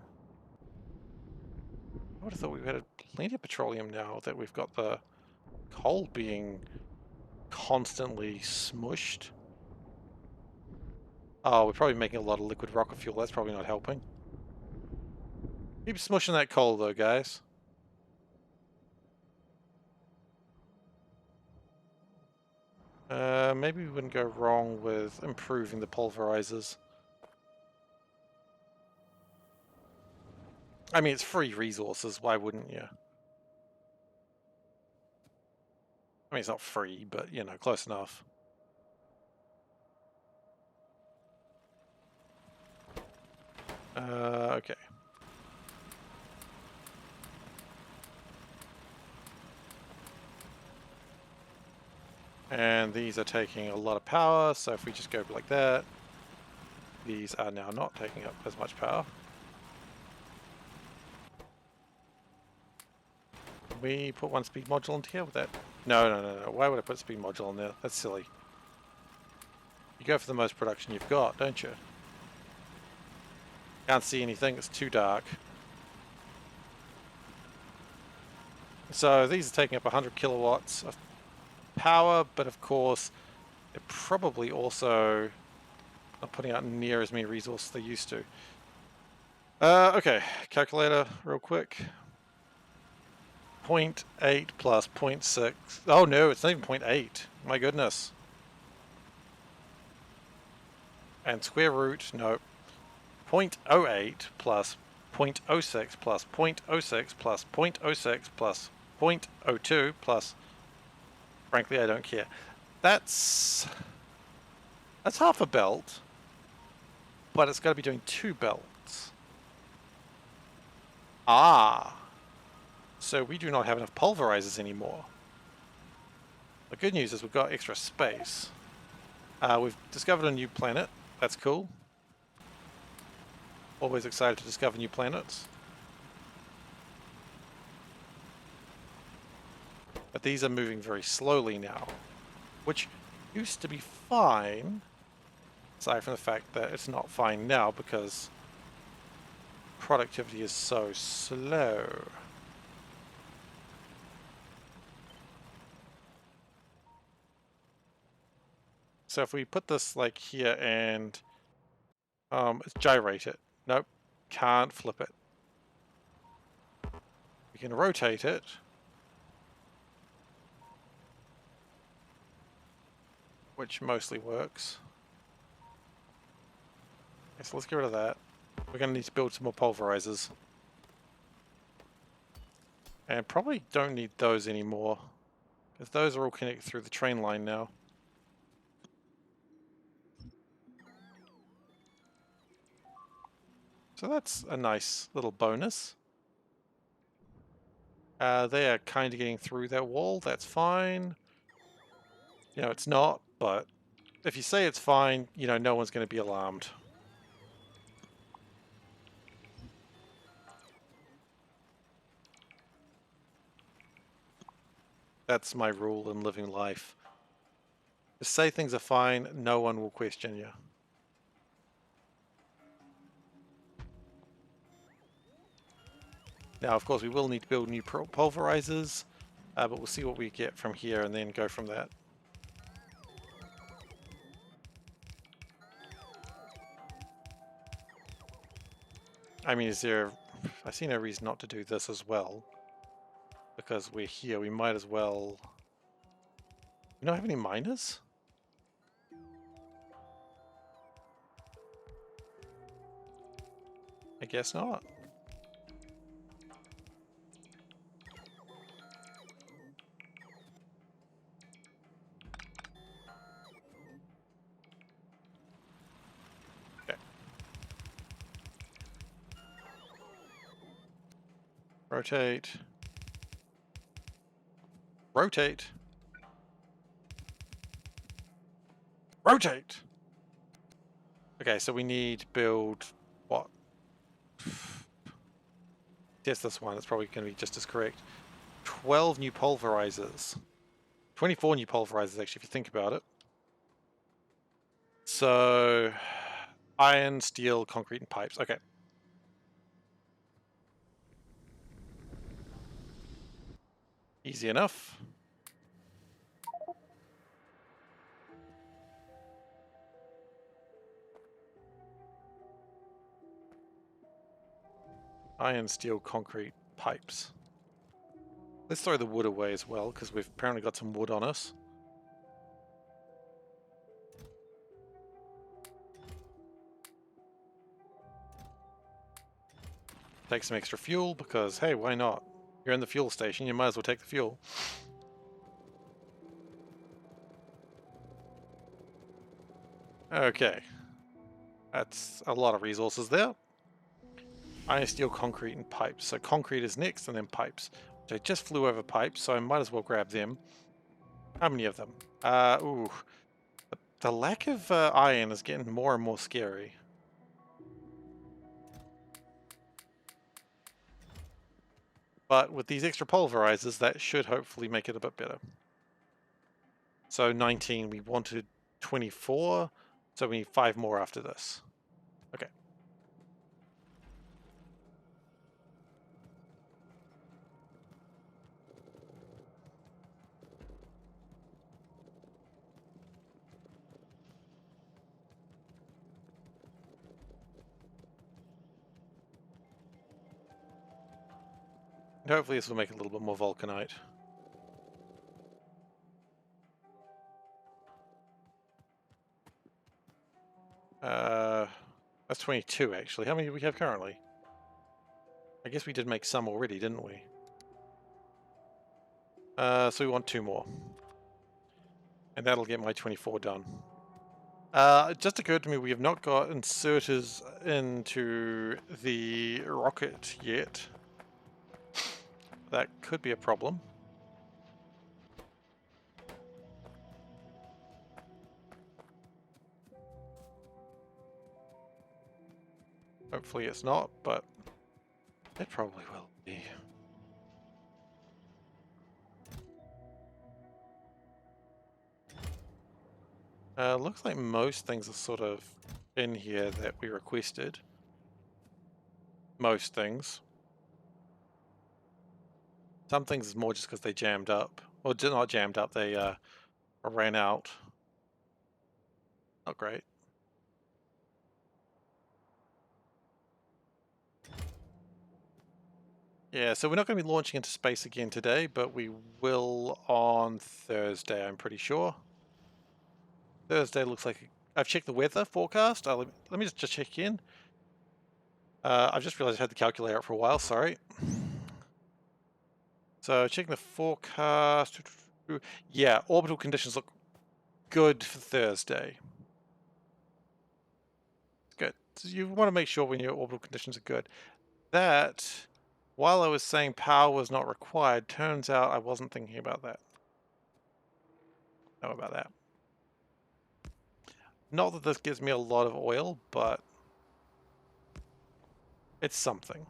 I would have thought we had plenty of petroleum now that we've got the coal being constantly smushed. Oh, we're probably making a lot of liquid rocket fuel. That's probably not helping. Keep smushing that coal though, guys. Maybe we wouldn't go wrong with improving the pulverizers. I mean, it's free resources. Why wouldn't you? I mean, it's not free, but, you know, close enough. Okay. And these are taking a lot of power, so if we just go like that, these are now not taking up as much power. Can we put one speed module into here with that? No. Why would I put speed module in there? That's silly. You go for the most production you've got, don't you? Can't see anything, it's too dark. So these are taking up 100 kilowatts of power, but of course they're probably also not putting out near as many resources as they used to. Okay, calculator real quick. 0.8 plus 0.6. Oh no, it's not even 0.8. My goodness. And square root, no. 0.08 plus 0.06 plus 0.06 plus 0.06 plus 0.02 plus... Frankly, I don't care. That's half a belt, but it's got to be doing 2 belts. Ah, so we do not have enough pulverizers anymore. The good news is we've got extra space. We've discovered a new planet. That's cool. Always excited to discover new planets. But these are moving very slowly now, which used to be fine, aside from the fact that it's not fine now because productivity is so slow. So if we put this like here and gyrate it. Nope, can't flip it. We can rotate it. Which mostly works. Okay, so let's get rid of that. We're going to need to build some more pulverizers. And probably don't need those anymore, because those are all connected through the train line now. So that's a nice little bonus. They are kind of getting through that wall, that's fine. You know, it's not, but if you say it's fine, you know, no one's going to be alarmed. That's my rule in living life. Just say things are fine, no one will question you. Now, of course, we will need to build new pulverizers, but we'll see what we get from here and then go from that. I mean, I see no reason not to do this as well, because we're here, we might as well... We don't have any miners? I guess not. Okay. Rotate. Rotate. Rotate! Okay, so we need to build what? Yes, this one. It's probably going to be just as correct. 12 new pulverizers. 24 new pulverizers, actually, if you think about it. So, iron, steel, concrete, and pipes. Okay. Easy enough. Iron, steel, concrete, pipes. Let's throw the wood away as well, because we've apparently got some wood on us. Take some extra fuel, because, hey, why not? You're in the fuel station, you might as well take the fuel. Okay. That's a lot of resources there. Iron, steel, concrete, and pipes. So concrete is next, and then pipes. Which I just flew over pipes, so I might as well grab them. How many of them? Ooh. The lack of iron is getting more and more scary. But with these extra pulverizers, that should hopefully make it a bit better. So 19, we wanted 24, so we need 5 more after this. Okay. And hopefully this will make it a little bit more vulcanite. That's 22 actually. How many do we have currently? I guess we did make some already, didn't we? So we want 2 more. And that'll get my 24 done. It just occurred to me we have not got inserters into the rocket yet. That could be a problem. Hopefully it's not, but it probably will be. Looks like most things are sort of in here that we requested. Most things. Some things is more just because they jammed up. Or not jammed up, they ran out. Not great. Yeah, so we're not going to be launching into space again today, but we will on Thursday, I'm pretty sure. Thursday looks like... I've checked the weather forecast. Let me just check in. I've just realized I had the calculator up for a while, sorry. So checking the forecast. Yeah, orbital conditions look good for Thursday. Good. So you want to make sure when your orbital conditions are good. That, while I was saying power was not required, turns out I wasn't thinking about that. Know about that. Not that this gives me a lot of oil, but it's something.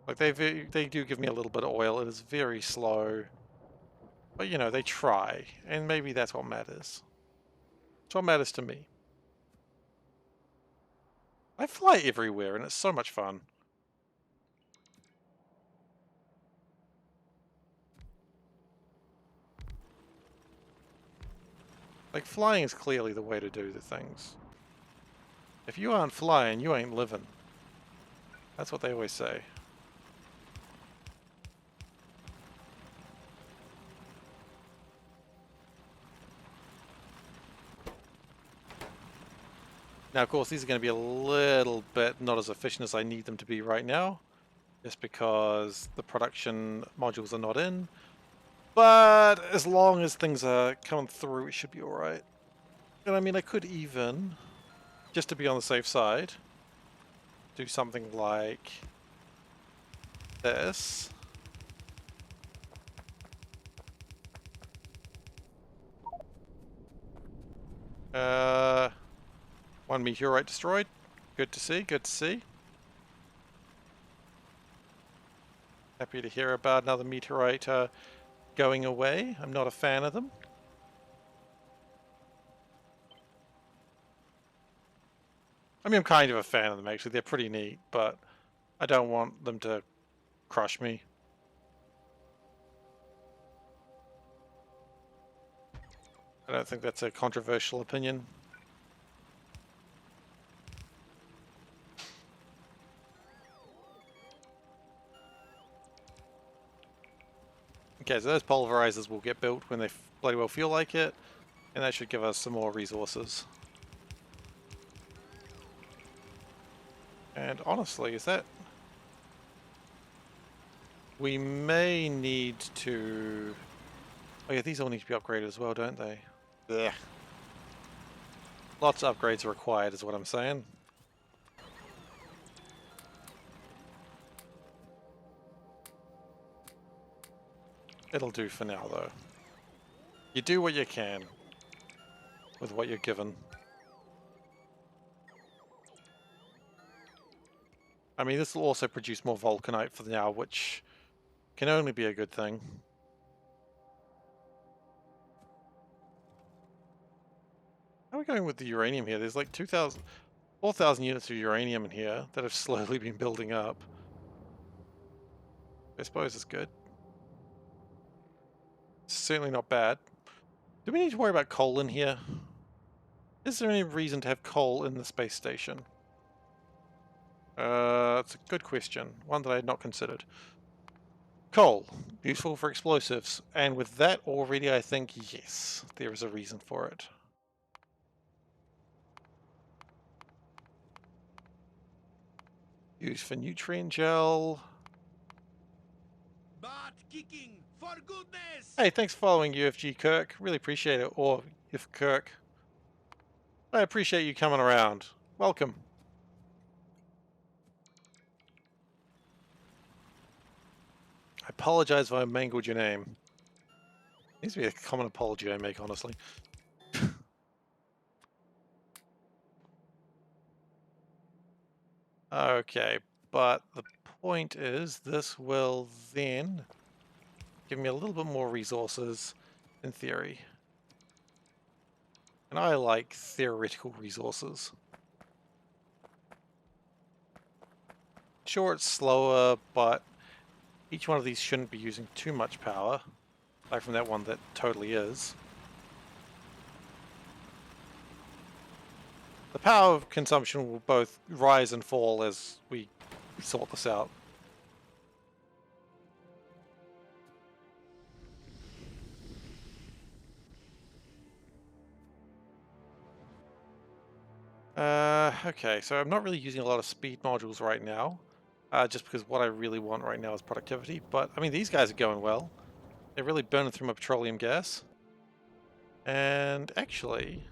Like they do give me a little bit of oil. It is very slow, but you know they try, and maybe that's what matters. That's what matters to me. I fly everywhere, and it's so much fun. Like flying is clearly the way to do the things. If you aren't flying, you ain't living. That's what they always say. Now, of course, these are going to be a little bit not as efficient as I need them to be right now, just because the production modules are not in. But as long as things are coming through, it should be alright. And I mean, I could even, just to be on the safe side, do something like this. One meteorite destroyed. Good to see, good to see. Happy to hear about another meteorite going away. I'm not a fan of them. I mean, I'm kind of a fan of them, actually. They're pretty neat, but I don't want them to crush me. I don't think that's a controversial opinion. Okay, so those pulverizers will get built when they bloody well feel like it, and that should give us some more resources. And honestly, is that... We may need to... Oh yeah, these all need to be upgraded as well, don't they? Yeah. Lots of upgrades are required, is what I'm saying. It'll do for now, though. You do what you can with what you're given. I mean, this will also produce more vulcanite for now, which can only be a good thing. How are we going with the uranium here? There's like 4,000 units of uranium in here that have slowly been building up. I suppose it's good. It's certainly not bad. Do we need to worry about coal in here? Is there any reason to have coal in the space station? It's a good question. One that I had not considered. Coal. Useful for explosives. And with that already, I think, yes, there is a reason for it. Used for nutrient gel. Butt kicking, for goodness! Hey, thanks for following UFG Kirk. Really appreciate it. Or if Kirk. I appreciate you coming around. Welcome. I apologize if I mangled your name. Needs to be a common apology I make, honestly. Okay, but the point is this will then give me a little bit more resources in theory. And I like theoretical resources. Sure, it's slower, but each one of these shouldn't be using too much power, aside from that one that totally is. The power consumption will both rise and fall as we sort this out. Okay, so I'm not really using a lot of speed modules right now, just because what I really want right now is productivity, but I mean, these guys are going well. They're really burning through my petroleum gas. And actually...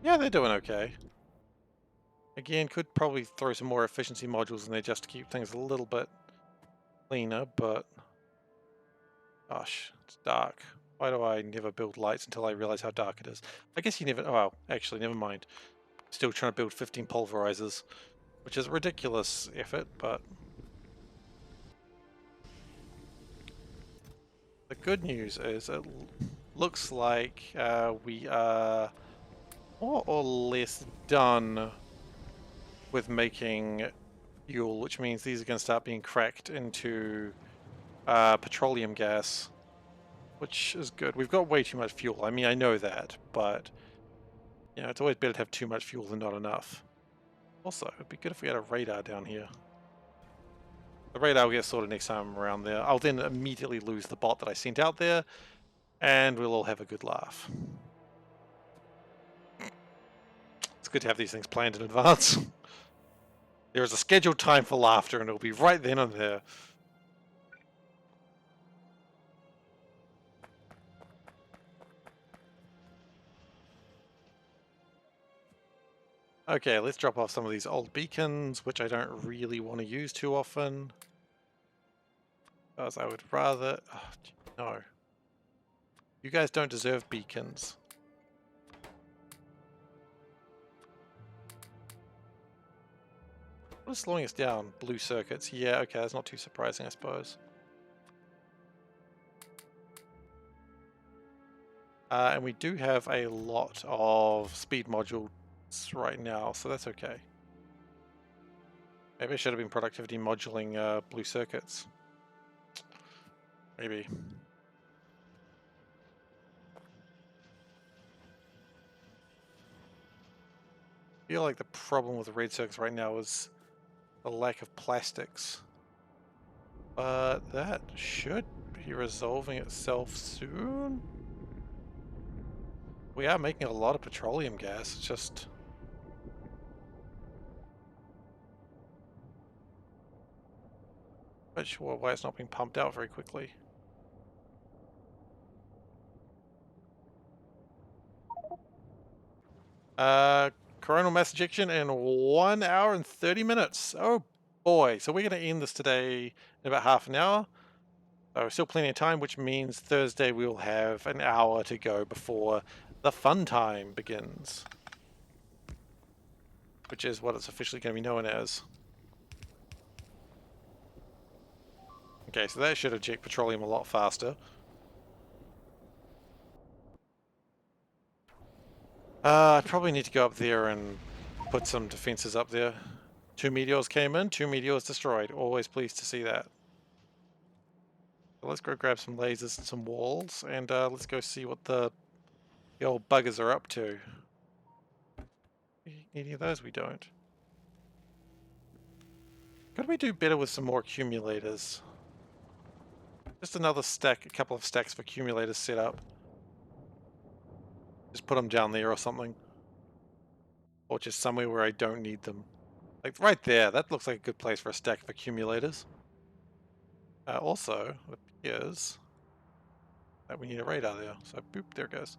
yeah, they're doing okay. Again, could probably throw some more efficiency modules in there just to keep things a little bit cleaner, but... gosh, it's dark. Why do I never build lights until I realize how dark it is? I guess you never... oh, well, actually, never mind. Still trying to build 15 pulverizers, which is a ridiculous effort, but... the good news is it looks like we are more or less done with making fuel, which means these are going to start being cracked into petroleum gas, which is good. We've got way too much fuel. I mean, I know that, but you know, it's always better to have too much fuel than not enough. Also, it'd be good if we had a radar down here. The radar will get sorted next time I'm around there. I'll then immediately lose the bot that I sent out there, and we'll all have a good laugh. It's good to have these things planned in advance. There is a scheduled time for laughter, and it'll be right then and there. Okay, let's drop off some of these old beacons, which I don't really want to use too often. Because I would rather... Oh, no. You guys don't deserve beacons. What is slowing us down? Blue circuits. Yeah, okay, that's not too surprising, I suppose. And we do have a lot of speed modules right now, so that's okay. Maybe I should have been productivity moduling blue circuits. Maybe. I feel like the problem with the red circuits right now is the lack of plastics. But that should be resolving itself soon. We are making a lot of petroleum gas, it's just... Not sure why it's not being pumped out very quickly. Coronal mass ejection in 1 hour and 30 minutes. Oh boy. So we're going to end this today in about half an hour. So still plenty of time, which means Thursday we'll have an hour to go before the fun time begins. Which is what it's officially going to be known as. Okay, so that should eject petroleum a lot faster. I probably need to go up there and put some defenses up there. 2 meteors came in, 2 meteors destroyed. Always pleased to see that. So let's go grab some lasers and some walls, and let's go see what the old buggers are up to. Any of those we don't. Could we do better with some more accumulators? Just another stack, a couple of stacks of accumulators set up. Just put them down there or something. Or just somewhere where I don't need them. Like right there, that looks like a good place for a stack of accumulators. Also, it appears that we need a radar there. So boop, there it goes.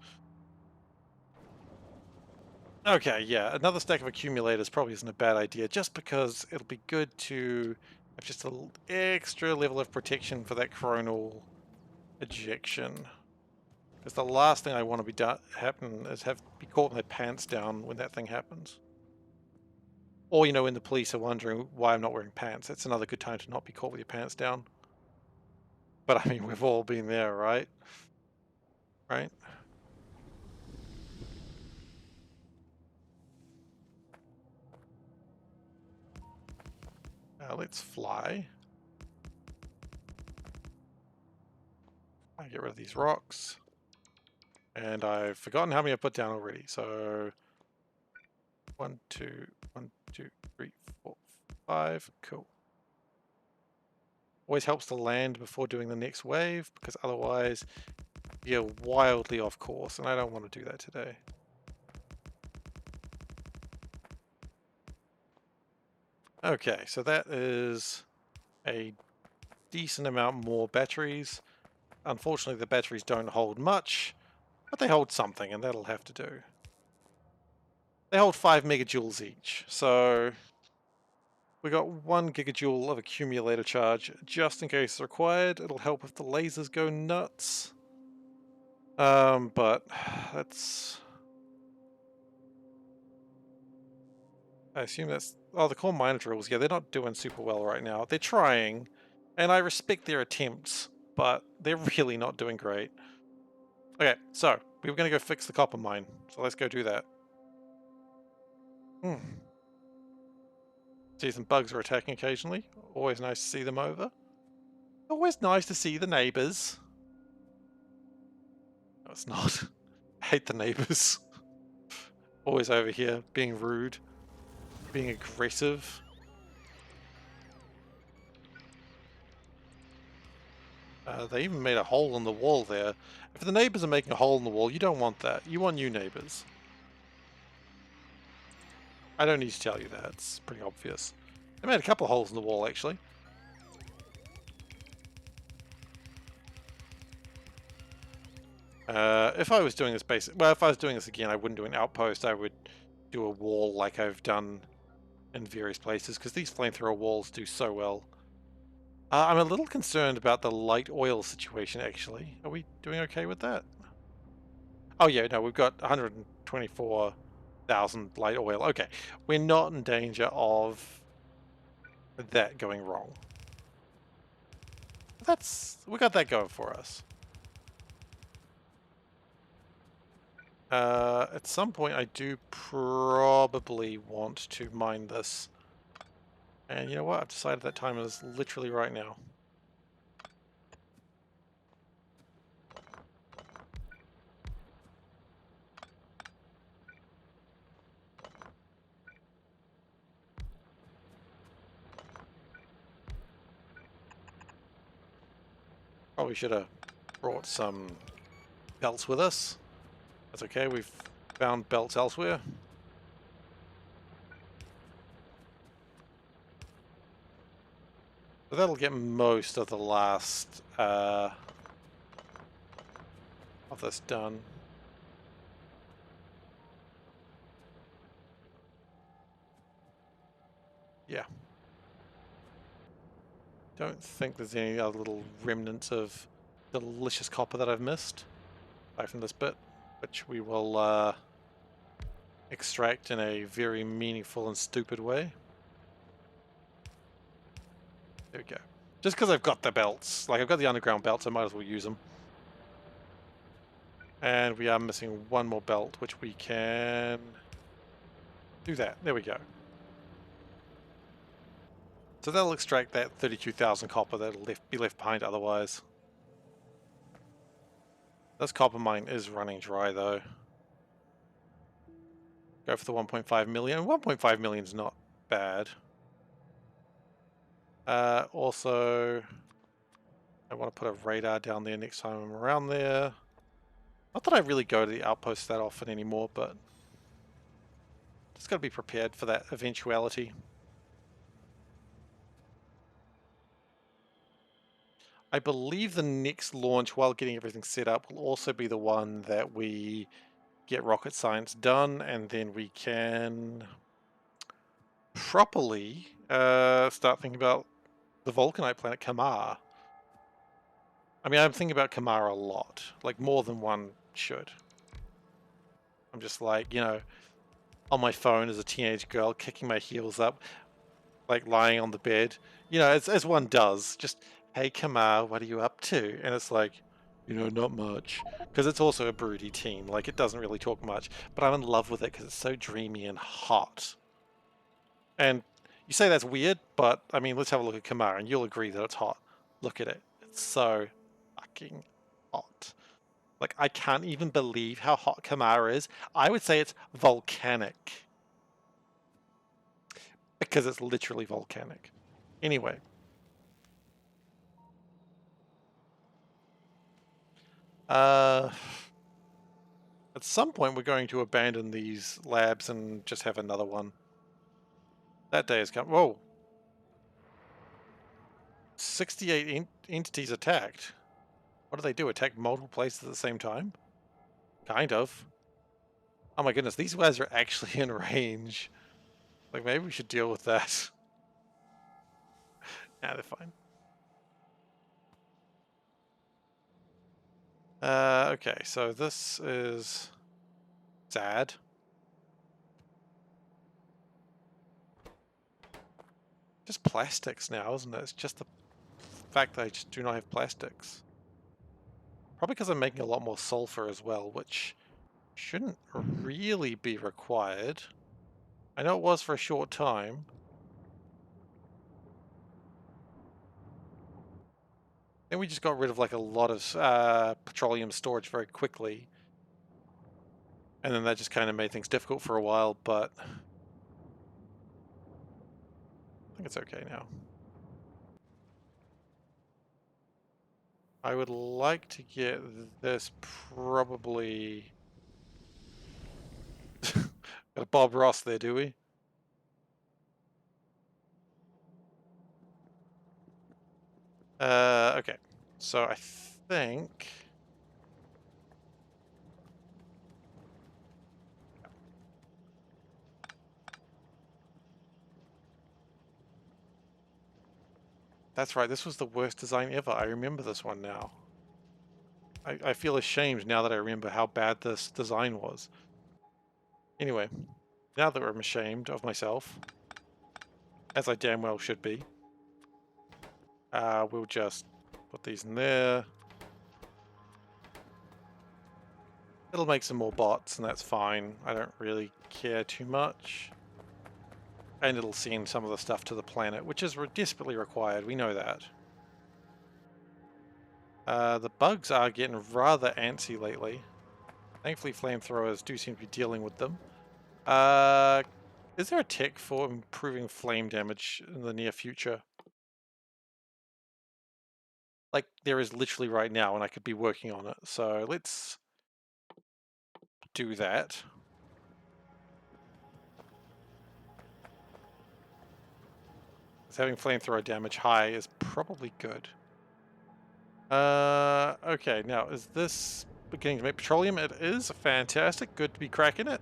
Okay, yeah, another stack of accumulators probably isn't a bad idea, just because it'll be good to have just a little extra level of protection for that coronal ejection. Because the last thing I want to be happen is be caught with my pants down when that thing happens. Or, you know, when the police are wondering why I'm not wearing pants, that's another good time to not be caught with your pants down. But I mean, we've all been there, right? Right? Let's fly. I get rid of these rocks. And I've forgotten how many I put down already. So 1, 2, 1, 2, 3, 4, 5. Cool. Always helps to land before doing the next wave, because otherwise you're wildly off course, and I don't want to do that today. Okay, so that is a decent amount more batteries. Unfortunately, the batteries don't hold much, but they hold something, and that'll have to do. They hold 5 megajoules each, so we got 1 gigajoule of accumulator charge just in case required. It'll help if the lasers go nuts. But that's... I assume that's... Oh, the core miner drills, yeah, they're not doing super well right now. They're trying, and I respect their attempts, but they're really not doing great. Okay, so, we were going to go fix the copper mine, so let's go do that. See, some bugs are attacking occasionally. Always nice to see them over. Always nice to see the neighbors. No, it's not. I hate the neighbors. Always over here, being rude, being aggressive. They even made a hole in the wall there. If the neighbors are making a hole in the wall, you don't want that. You want new neighbors. I don't need to tell you that. It's pretty obvious. They made a couple of holes in the wall, actually. If I was doing this if I was doing this again, I wouldn't do an outpost. I would do a wall like I've done in various places, because these flamethrower walls do so well. I'm a little concerned about the light oil situation, actually. Are we doing okay with that? Oh yeah, no, we've got 124,000 light oil. Okay, we're not in danger of that going wrong. We got that going for us. At some point I do probably want to mine this. And you know what? I've decided that time is literally right now. Probably should have brought some belts with us. That's okay, we've found belts elsewhere. So that'll get most of the last of this done. Yeah. Don't think there's any other little remnants of delicious copper that I've missed. Aside from this bit, which we will extract in a very meaningful and stupid way. There we go. Just because I've got the belts, like I've got the underground belts, I might as well use them. And we are missing one more belt, which we can do that. There we go. So that'll extract that 32,000 copper that'll be left behind otherwise. This copper mine is running dry though. Go for the 1.5 million. 1.5 million is not bad. Also, I want to put a radar down there next time I'm around there. Not that I really go to the outpost that often anymore, but just got to be prepared for that eventuality. I believe the next launch, while getting everything set up, will also be the one that we get rocket science done, and then we can properly start thinking about the Vulcanite planet Kamar. I mean, I'm thinking about Kamar a lot, like more than one should. I'm just like, you know, on my phone as a teenage girl, kicking my heels up, like lying on the bed, you know, as one does, just, hey Kamar, what are you up to? And it's like, you know, not much. Because it's also a broody team, like it doesn't really talk much, but I'm in love with it because it's so dreamy and hot. And you say that's weird, but I mean, let's have a look at Kamar and you'll agree that it's hot. Look at it. It's so fucking hot. Like, I can't even believe how hot Kamar is. I would say it's volcanic. Because it's literally volcanic. Anyway. At some point we're going to abandon these labs and just have another one. That day has come. Whoa. 68 entities attacked. What do they do? Attack multiple places at the same time? Kind of. Oh my goodness, these guys are actually in range. Like, maybe we should deal with that. Nah, they're fine. Okay, so this is sad. Just plastics now, isn't it? It's just the fact that I just do not have plastics. Probably because I'm making a lot more sulfur as well, which shouldn't really be required. I know it was for a short time. Then we just got rid of like a lot of petroleum storage very quickly. And then that just kind of made things difficult for a while, but I think it's okay now. I would like to get this probably... Got a Bob Ross there, do we? Okay. So I think... That's right, this was the worst design ever. I remember this one now. I feel ashamed now that I remember how bad this design was. Anyway, now that I'm ashamed of myself, as I damn well should be, we'll just put these in there. It'll make some more bots, and that's fine. I don't really care too much. And it'll send some of the stuff to the planet, which is desperately required. We know that. The bugs are getting rather antsy lately. Thankfully, flamethrowers do seem to be dealing with them. Is there a tech for improving flame damage in the near future? Like, there is literally right now, and I could be working on it. So let's do that. Because having flamethrower damage high is probably good. Okay, now, is this beginning to make petroleum? It is. Fantastic. Good to be cracking it.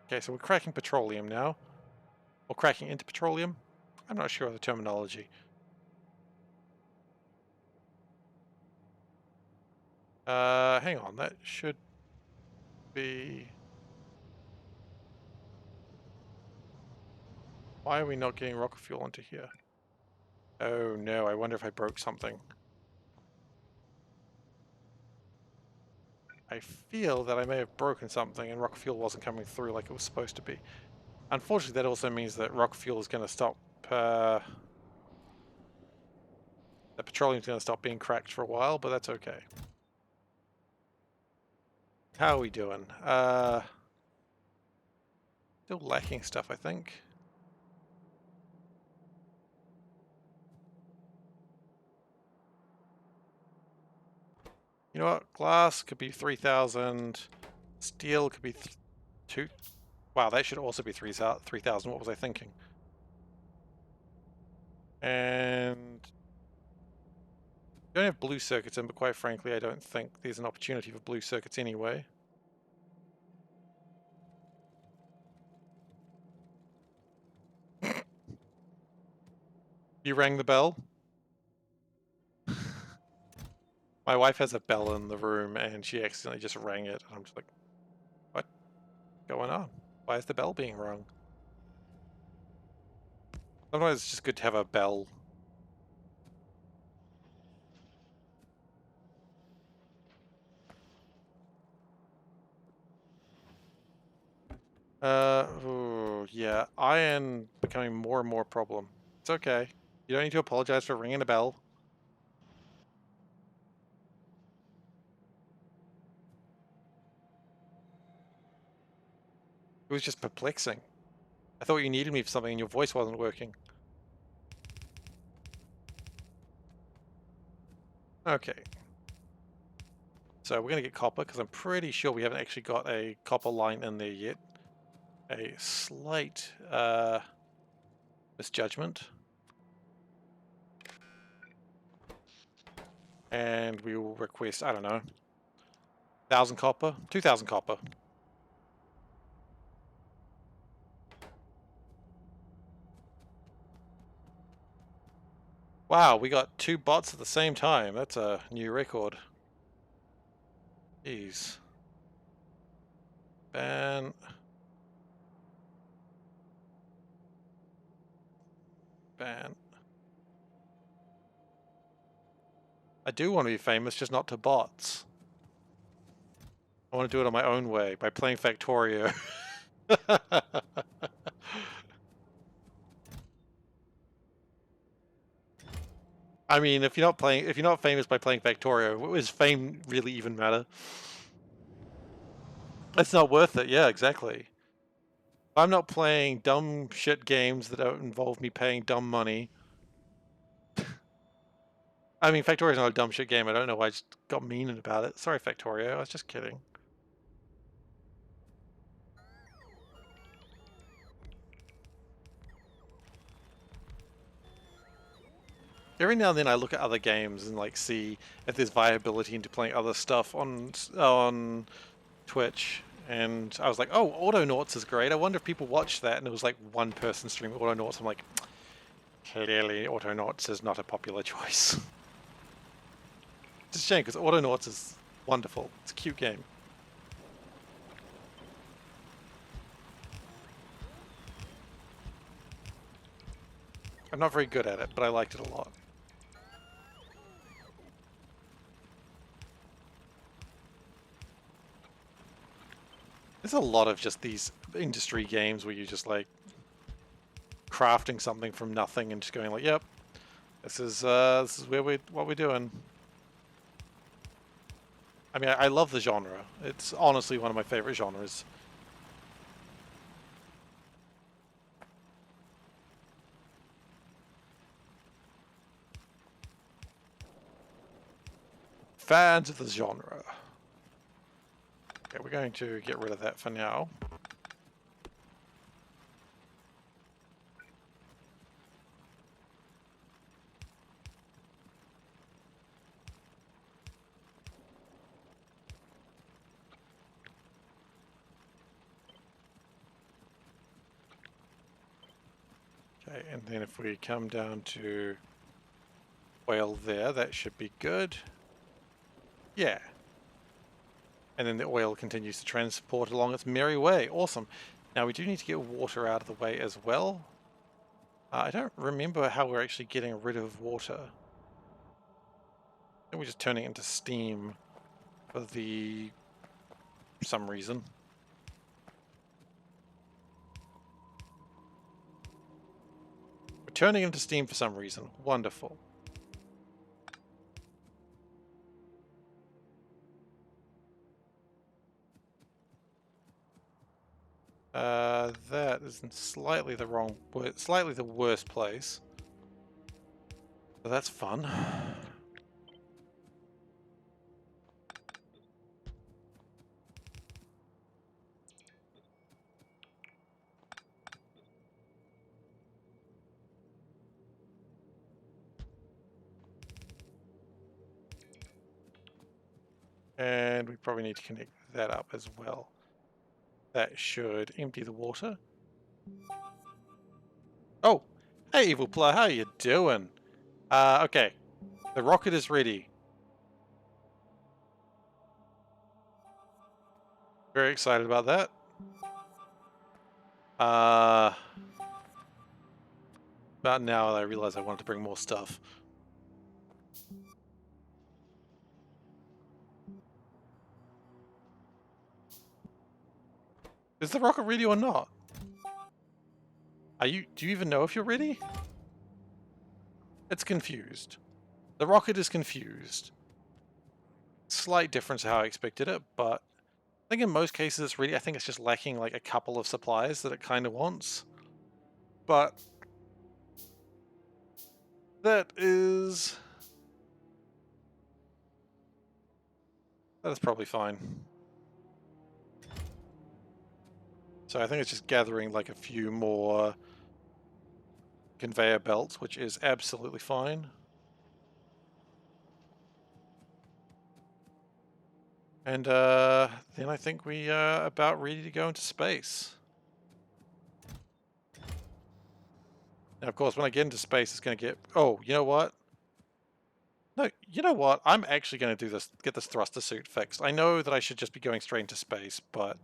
Okay, so we're cracking petroleum now. Or cracking into petroleum? I'm not sure of the terminology. Hang on, that should be... Why are we not getting rocket fuel into here? Oh no, I wonder if I broke something. I feel that I may have broken something and rocket fuel wasn't coming through like it was supposed to be. Unfortunately, that also means that rocket fuel is going to stop... that petroleum is going to stop being cracked for a while, but that's okay. How are we doing? Still lacking stuff, I think. You know what? Glass could be 3,000. Steel could be 2. Wow, that should also be 3,000. What was I thinking? And don't have blue circuits in, but quite frankly, I don't think there's an opportunity for blue circuits anyway. You rang the bell? My wife has a bell in the room and she accidentally just rang it. And I'm just like, what's going on? Why is the bell being rung? Sometimes it's just good to have a bell. Oh, yeah, iron becoming more and more problem. It's okay. You don't need to apologize for ringing a bell. It was just perplexing. I thought you needed me for something and your voice wasn't working. Okay. So we're going to get copper because I'm pretty sure we haven't actually got a copper line in there yet. A slight misjudgment. And we will request, I don't know, 1,000 copper? 2,000 copper. Wow, we got 2 bots at the same time. That's a new record. Jeez. Ban. Ban. I do want to be famous, just not to bots. I want to do it on my own way, by playing Factorio. I mean, if you're not famous by playing Factorio, does fame really even matter? It's not worth it. Yeah, exactly. I'm not playing dumb shit games that don't involve me paying dumb money. I mean, Factorio's not a dumb shit game. I don't know why I just got mean about it. Sorry, Factorio. I was just kidding. Every now and then I look at other games and like see if there's viability into playing other stuff on Twitch, and I was like, oh, Autonauts is great. I wonder if people watch that, and it was like one person streaming Autonauts. I'm like, clearly Autonauts is not a popular choice. It's a shame, because Autonauts is wonderful. It's a cute game. I'm not very good at it, but I liked it a lot. There's a lot of just these industry games where you just like crafting something from nothing and just going like, yep, this is what we're doing. I mean, I love the genre. It's honestly one of my favorite genres. Fans of the genre. Okay, we're going to get rid of that for now. Okay, and then if we come down to oil there, that should be good. Yeah. And then the oil continues to transport along its merry way. Awesome. Now we do need to get water out of the way as well. I don't remember how we're actually getting rid of water. I think we're just turning it into steam for some reason. We're turning it into steam for some reason. Wonderful. That is in slightly the worst place. So that's fun. And we probably need to connect that up as well. That should empty the water. Oh, hey Evil Player, how you doing? Okay, the rocket is ready. Very excited about that. About now I realize I wanted to bring more stuff. Is the rocket ready or not? Do you even know if you're ready? It's confused. The rocket is confused. Slight difference to how I expected it, but I think in most cases it's ready. I think it's just lacking like a couple of supplies that it kind of wants. But that is probably fine. So I think it's just gathering like a few more conveyor belts, which is absolutely fine. And then I think we are about ready to go into space. Now, of course, when I get into space, it's going to get... Oh, you know what? No, you know what? I'm actually going to do this, get this thruster suit fixed. I know that I should just be going straight into space, but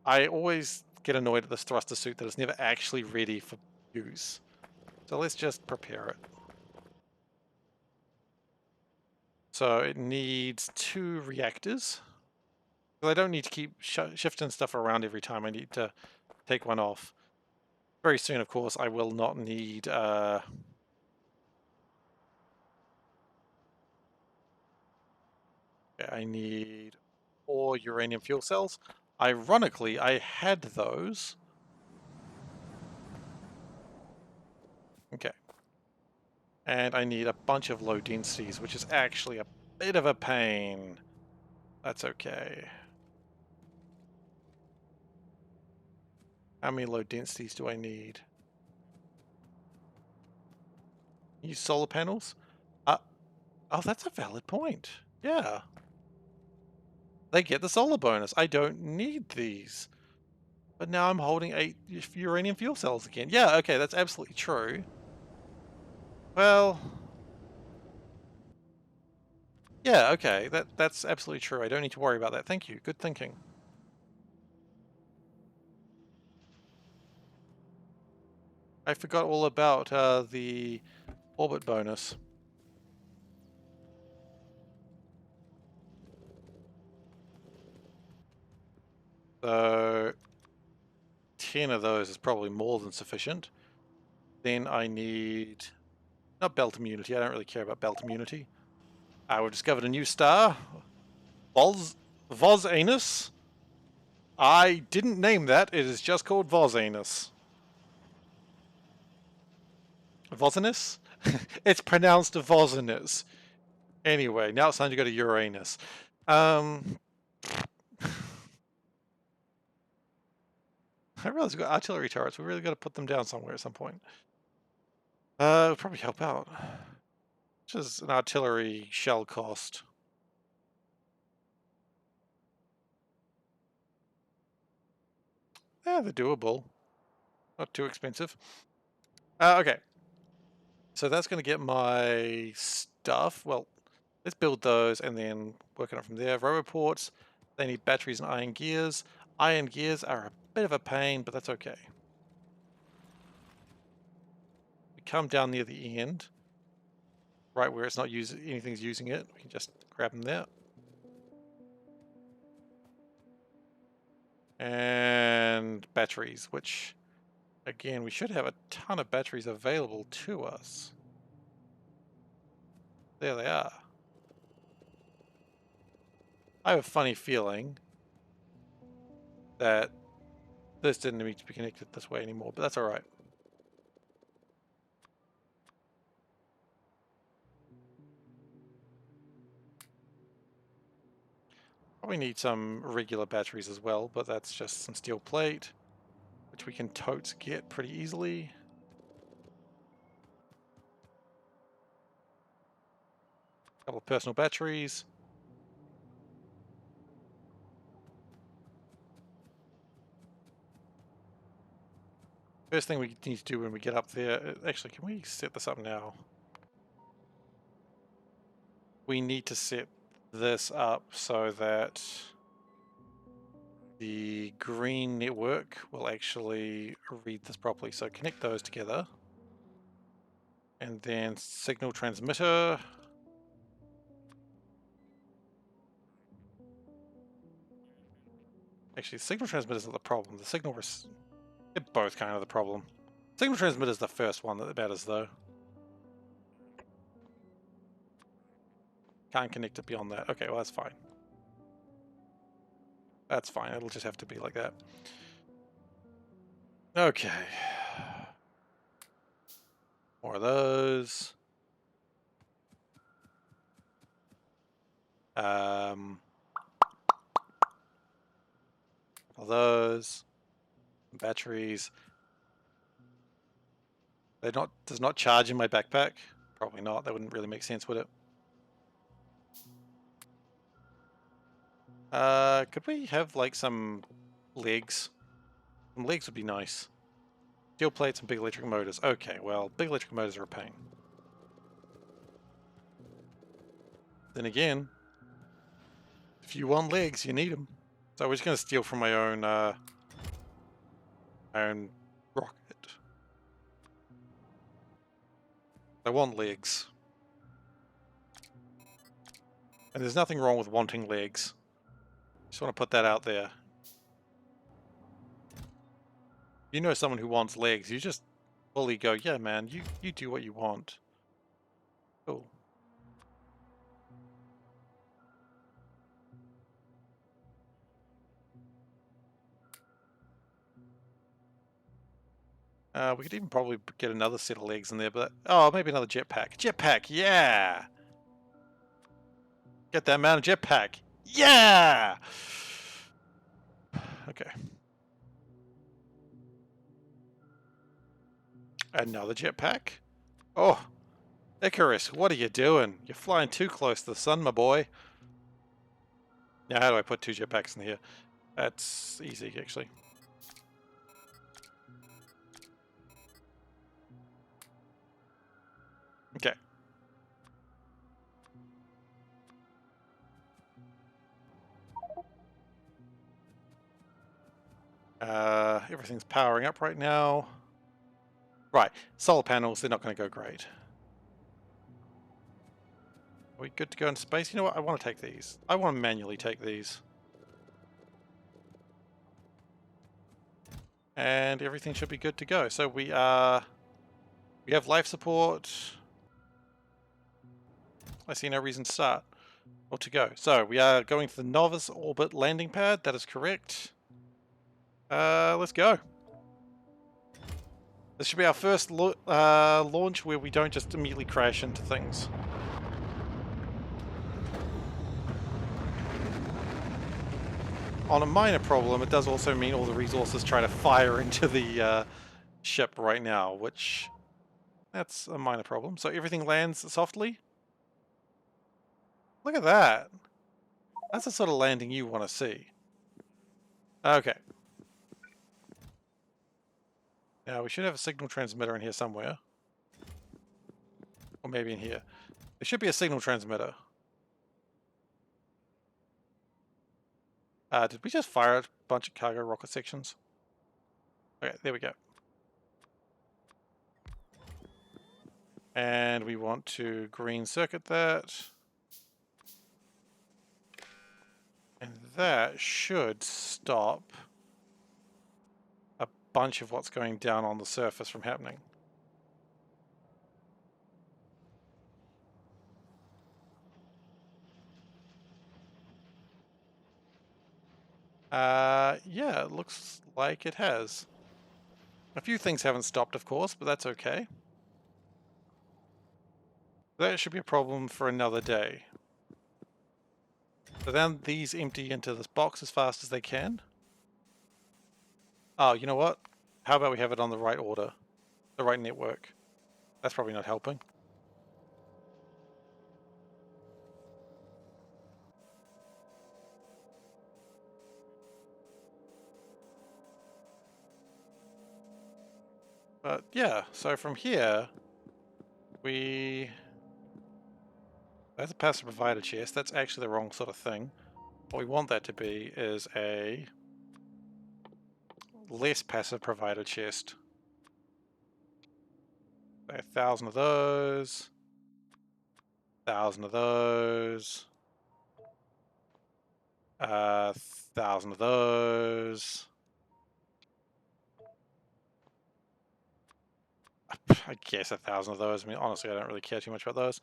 I always get annoyed at this thruster suit that is never actually ready for use. So let's just prepare it. So it needs 2 reactors. I don't need to keep shifting stuff around every time I need to take one off. Very soon, of course, I will not need... I need 4 uranium fuel cells. Ironically, I had those. Okay. And I need a bunch of low densities, which is actually a bit of a pain. That's okay. How many low densities do I need? Use solar panels? Oh, that's a valid point. Yeah. They get the solar bonus. I don't need these. But now I'm holding 8 uranium fuel cells again. Yeah, okay, that's absolutely true. Well, yeah, okay, that's absolutely true. I don't need to worry about that. Thank you. Good thinking. I forgot all about the orbit bonus. So 10 of those is probably more than sufficient. Then I need... not belt immunity. I don't really care about belt immunity. We've discovered a new star. Vosanus. I didn't name that. It is just called Vosanus. Vosanus? It's pronounced Vosanus. Anyway, now it's time to go to Uranus. I realize we've got artillery turrets. We really got to put them down somewhere at some point. It'll probably help out. Which is an artillery shell cost. Yeah, they're doable. Not too expensive. Okay. So that's going to get my stuff. Well, let's build those and then work on it from there. Roboports, they need batteries and iron gears. Iron gears are a bit of a pain, but that's okay. We come down near the end, right where it's not anything's using it. We can just grab them there. And batteries, which, again, we should have a ton of batteries available to us. There they are. I have a funny feeling that this didn't need to be connected this way anymore, but that's alright. Probably need some regular batteries as well, but that's just some steel plate, which we can totes get pretty easily. A couple of personal batteries. First thing we need to do when we get up there, actually, can we set this up now? We need to set this up so that the green network will actually read this properly. So connect those together. And then signal transmitter. Actually, the signal transmitter is not the problem. The signal... they're both kind of the problem. Signal transmitter is the first one that matters, though. Can't connect it beyond that. Okay, well, that's fine. That's fine. It'll just have to be like that. Okay. More of those. All those. Batteries. Does not charge in my backpack? Probably not. That wouldn't really make sense, would it? Could we have like some legs? Some legs would be nice. Steel plates and big electric motors. Okay, well, big electric motors are a pain. Then again, if you want legs, you need them. So we're just going to steal from my own rocket. I want legs. And there's nothing wrong with wanting legs. Just want to put that out there. You know someone who wants legs, you just fully go, yeah man, you do what you want. Cool. We could even probably get another set of legs in there, but... oh, maybe another jetpack. Jetpack, yeah! Get that man a jetpack. Yeah! Okay. Another jetpack? Oh, Icarus, what are you doing? You're flying too close to the sun, my boy. Now, how do I put 2 jetpacks in here? That's easy, actually. Okay. Everything's powering up right now. Right, solar panels, they're not going to go great. Are we good to go into space? You know what, I want to take these. I want to manually take these. And everything should be good to go. So we have life support. I see no reason to start or to go. So we are going to the novice orbit landing pad. That is correct. Let's go. This should be our first launch where we don't just immediately crash into things. On a minor problem, it does also mean all the resources try to fire into the ship right now, which that's a minor problem. So everything lands softly. Look at that. That's the sort of landing you want to see. Okay. Now we should have a signal transmitter in here somewhere. Or maybe in here. There should be a signal transmitter. Did we just fire a bunch of cargo rocket sections? Okay, there we go. And we want to green circuit that. And that should stop a bunch of what's going down on the surface from happening. Yeah, it looks like it has. A few things haven't stopped, of course, but that's okay. That should be a problem for another day. So then these empty into this box as fast as they can. Oh, you know what? How about we have it on the right order? The right network. That's probably not helping. But yeah, so from here, that's a passive provider chest. That's actually the wrong sort of thing. What we want that to be is a less passive provider chest. 1,000 of those. 1,000 of those. 1,000 of those. I guess 1,000 of those. I mean, honestly, I don't really care too much about those.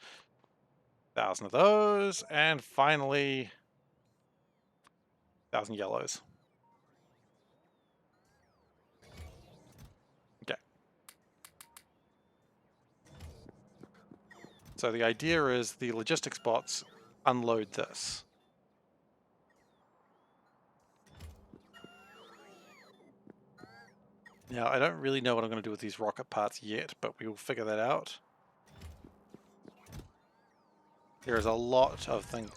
1,000 of those, and finally 1,000 yellows. Okay. So the idea is the logistics bots unload this. Now, I don't really know what I'm going to do with these rocket parts yet, but we will figure that out. There's a lot of things.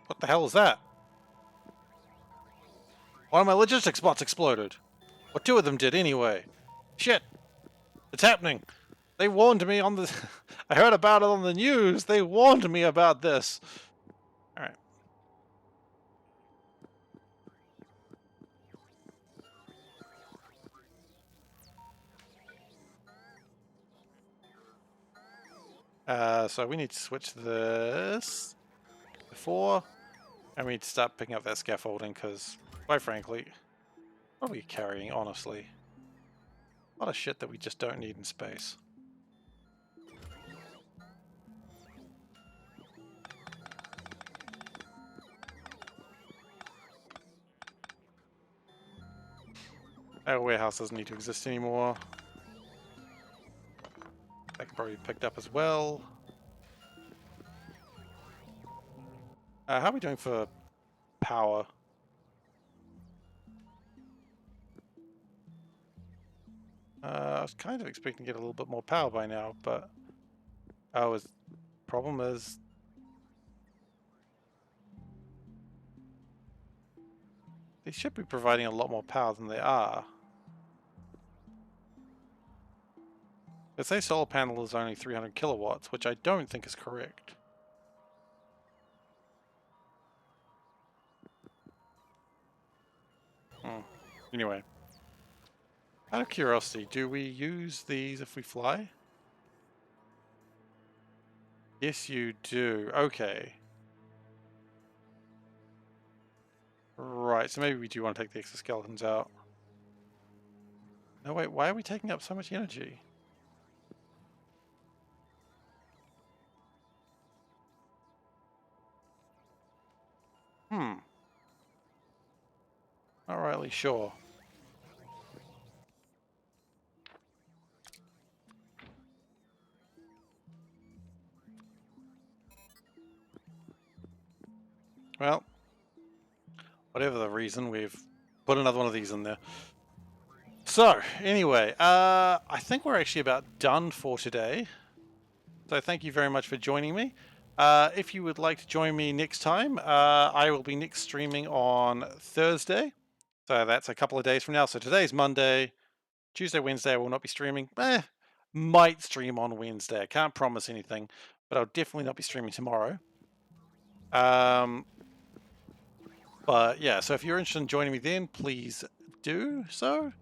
What the hell is that? One of my logistics bots exploded. Well, 2 of them did anyway. Shit! It's happening! They warned me on the... I heard about it on the news! They warned me about this! Alright. So we need to switch this before, and we need to start picking up that scaffolding because, quite frankly, what are we carrying, honestly? A lot of shit that we just don't need in space. Our warehouse doesn't need to exist anymore. That can probably be picked up as well. How are we doing for power? I was kind of expecting to get a little bit more power by now, but problem is These should be providing a lot more power than they are. They say solar panel is only 300 kilowatts, which I don't think is correct. Anyway. Out of curiosity, do we use these if we fly? Yes, you do. Okay. Right, so maybe we do want to take the exoskeletons out. No, wait, why are we taking up so much energy? Not really sure. Well, whatever the reason, we've put another one of these in there. So, anyway, I think we're actually about done for today. So thank you very much for joining me. If you would like to join me next time, I will be next streaming on Thursday. So that's a couple of days from now. So today's Monday. Tuesday, Wednesday, I will not be streaming. Might stream on Wednesday. I can't promise anything, but I'll definitely not be streaming tomorrow. But yeah, so if you're interested in joining me then, please do so.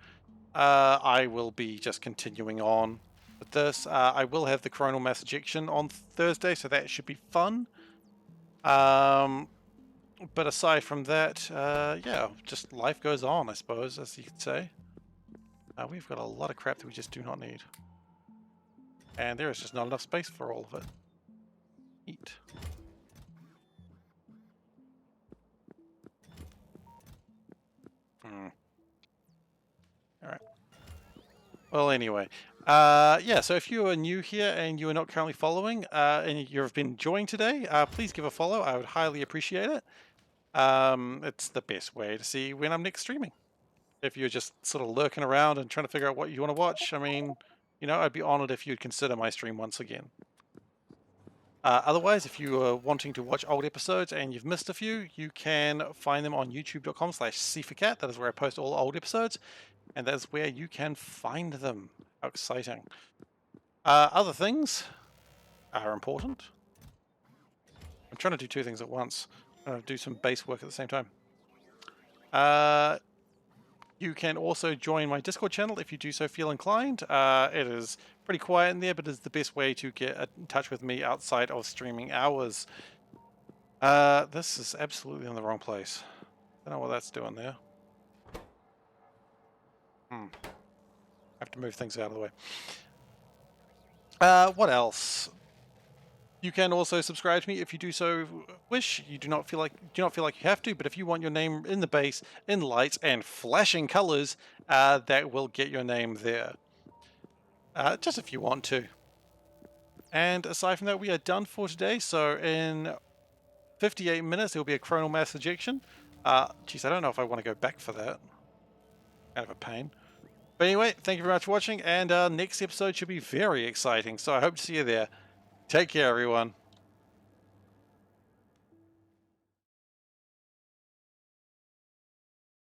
I will be just continuing on with this. I will have the coronal mass ejection on Thursday, so that should be fun. But aside from that, yeah, just life goes on, I suppose, as you could say. We've got a lot of crap that we just do not need. And there is just not enough space for all of it. Eat. Alright. Well, anyway. Yeah, so if you are new here and you are not currently following, and you've been enjoying today, please give a follow. I would highly appreciate it. It's the best way to see when I'm next streaming. If you're just sort of lurking around and trying to figure out what you want to watch, I mean, you know, I'd be honored if you'd consider my stream once again. Otherwise, if you are wanting to watch old episodes and you've missed a few, you can find them on youtube.com/SeiferKatt. That is where I post all old episodes, and that is where you can find them. How exciting. Other things are important. I'm trying to do two things at once. I'm trying to do some base work at the same time. You can also join my Discord channel if you do so feel inclined. It is pretty quiet in there, but it's the best way to get in touch with me outside of streaming hours. This is absolutely in the wrong place. Don't know what that's doing there. I have to move things out of the way. What else? You can also subscribe to me if you do so wish. You do not feel like you have to, but if you want your name in the base, in lights and flashing colors, that will get your name there. Just if you want to. And aside from that, we are done for today. So in 58 minutes, there will be a coronal mass ejection. Geez, I don't know if I want to go back for that. Kind of a pain. But anyway, thank you very much for watching, and next episode should be very exciting. So I hope to see you there. Take care, everyone.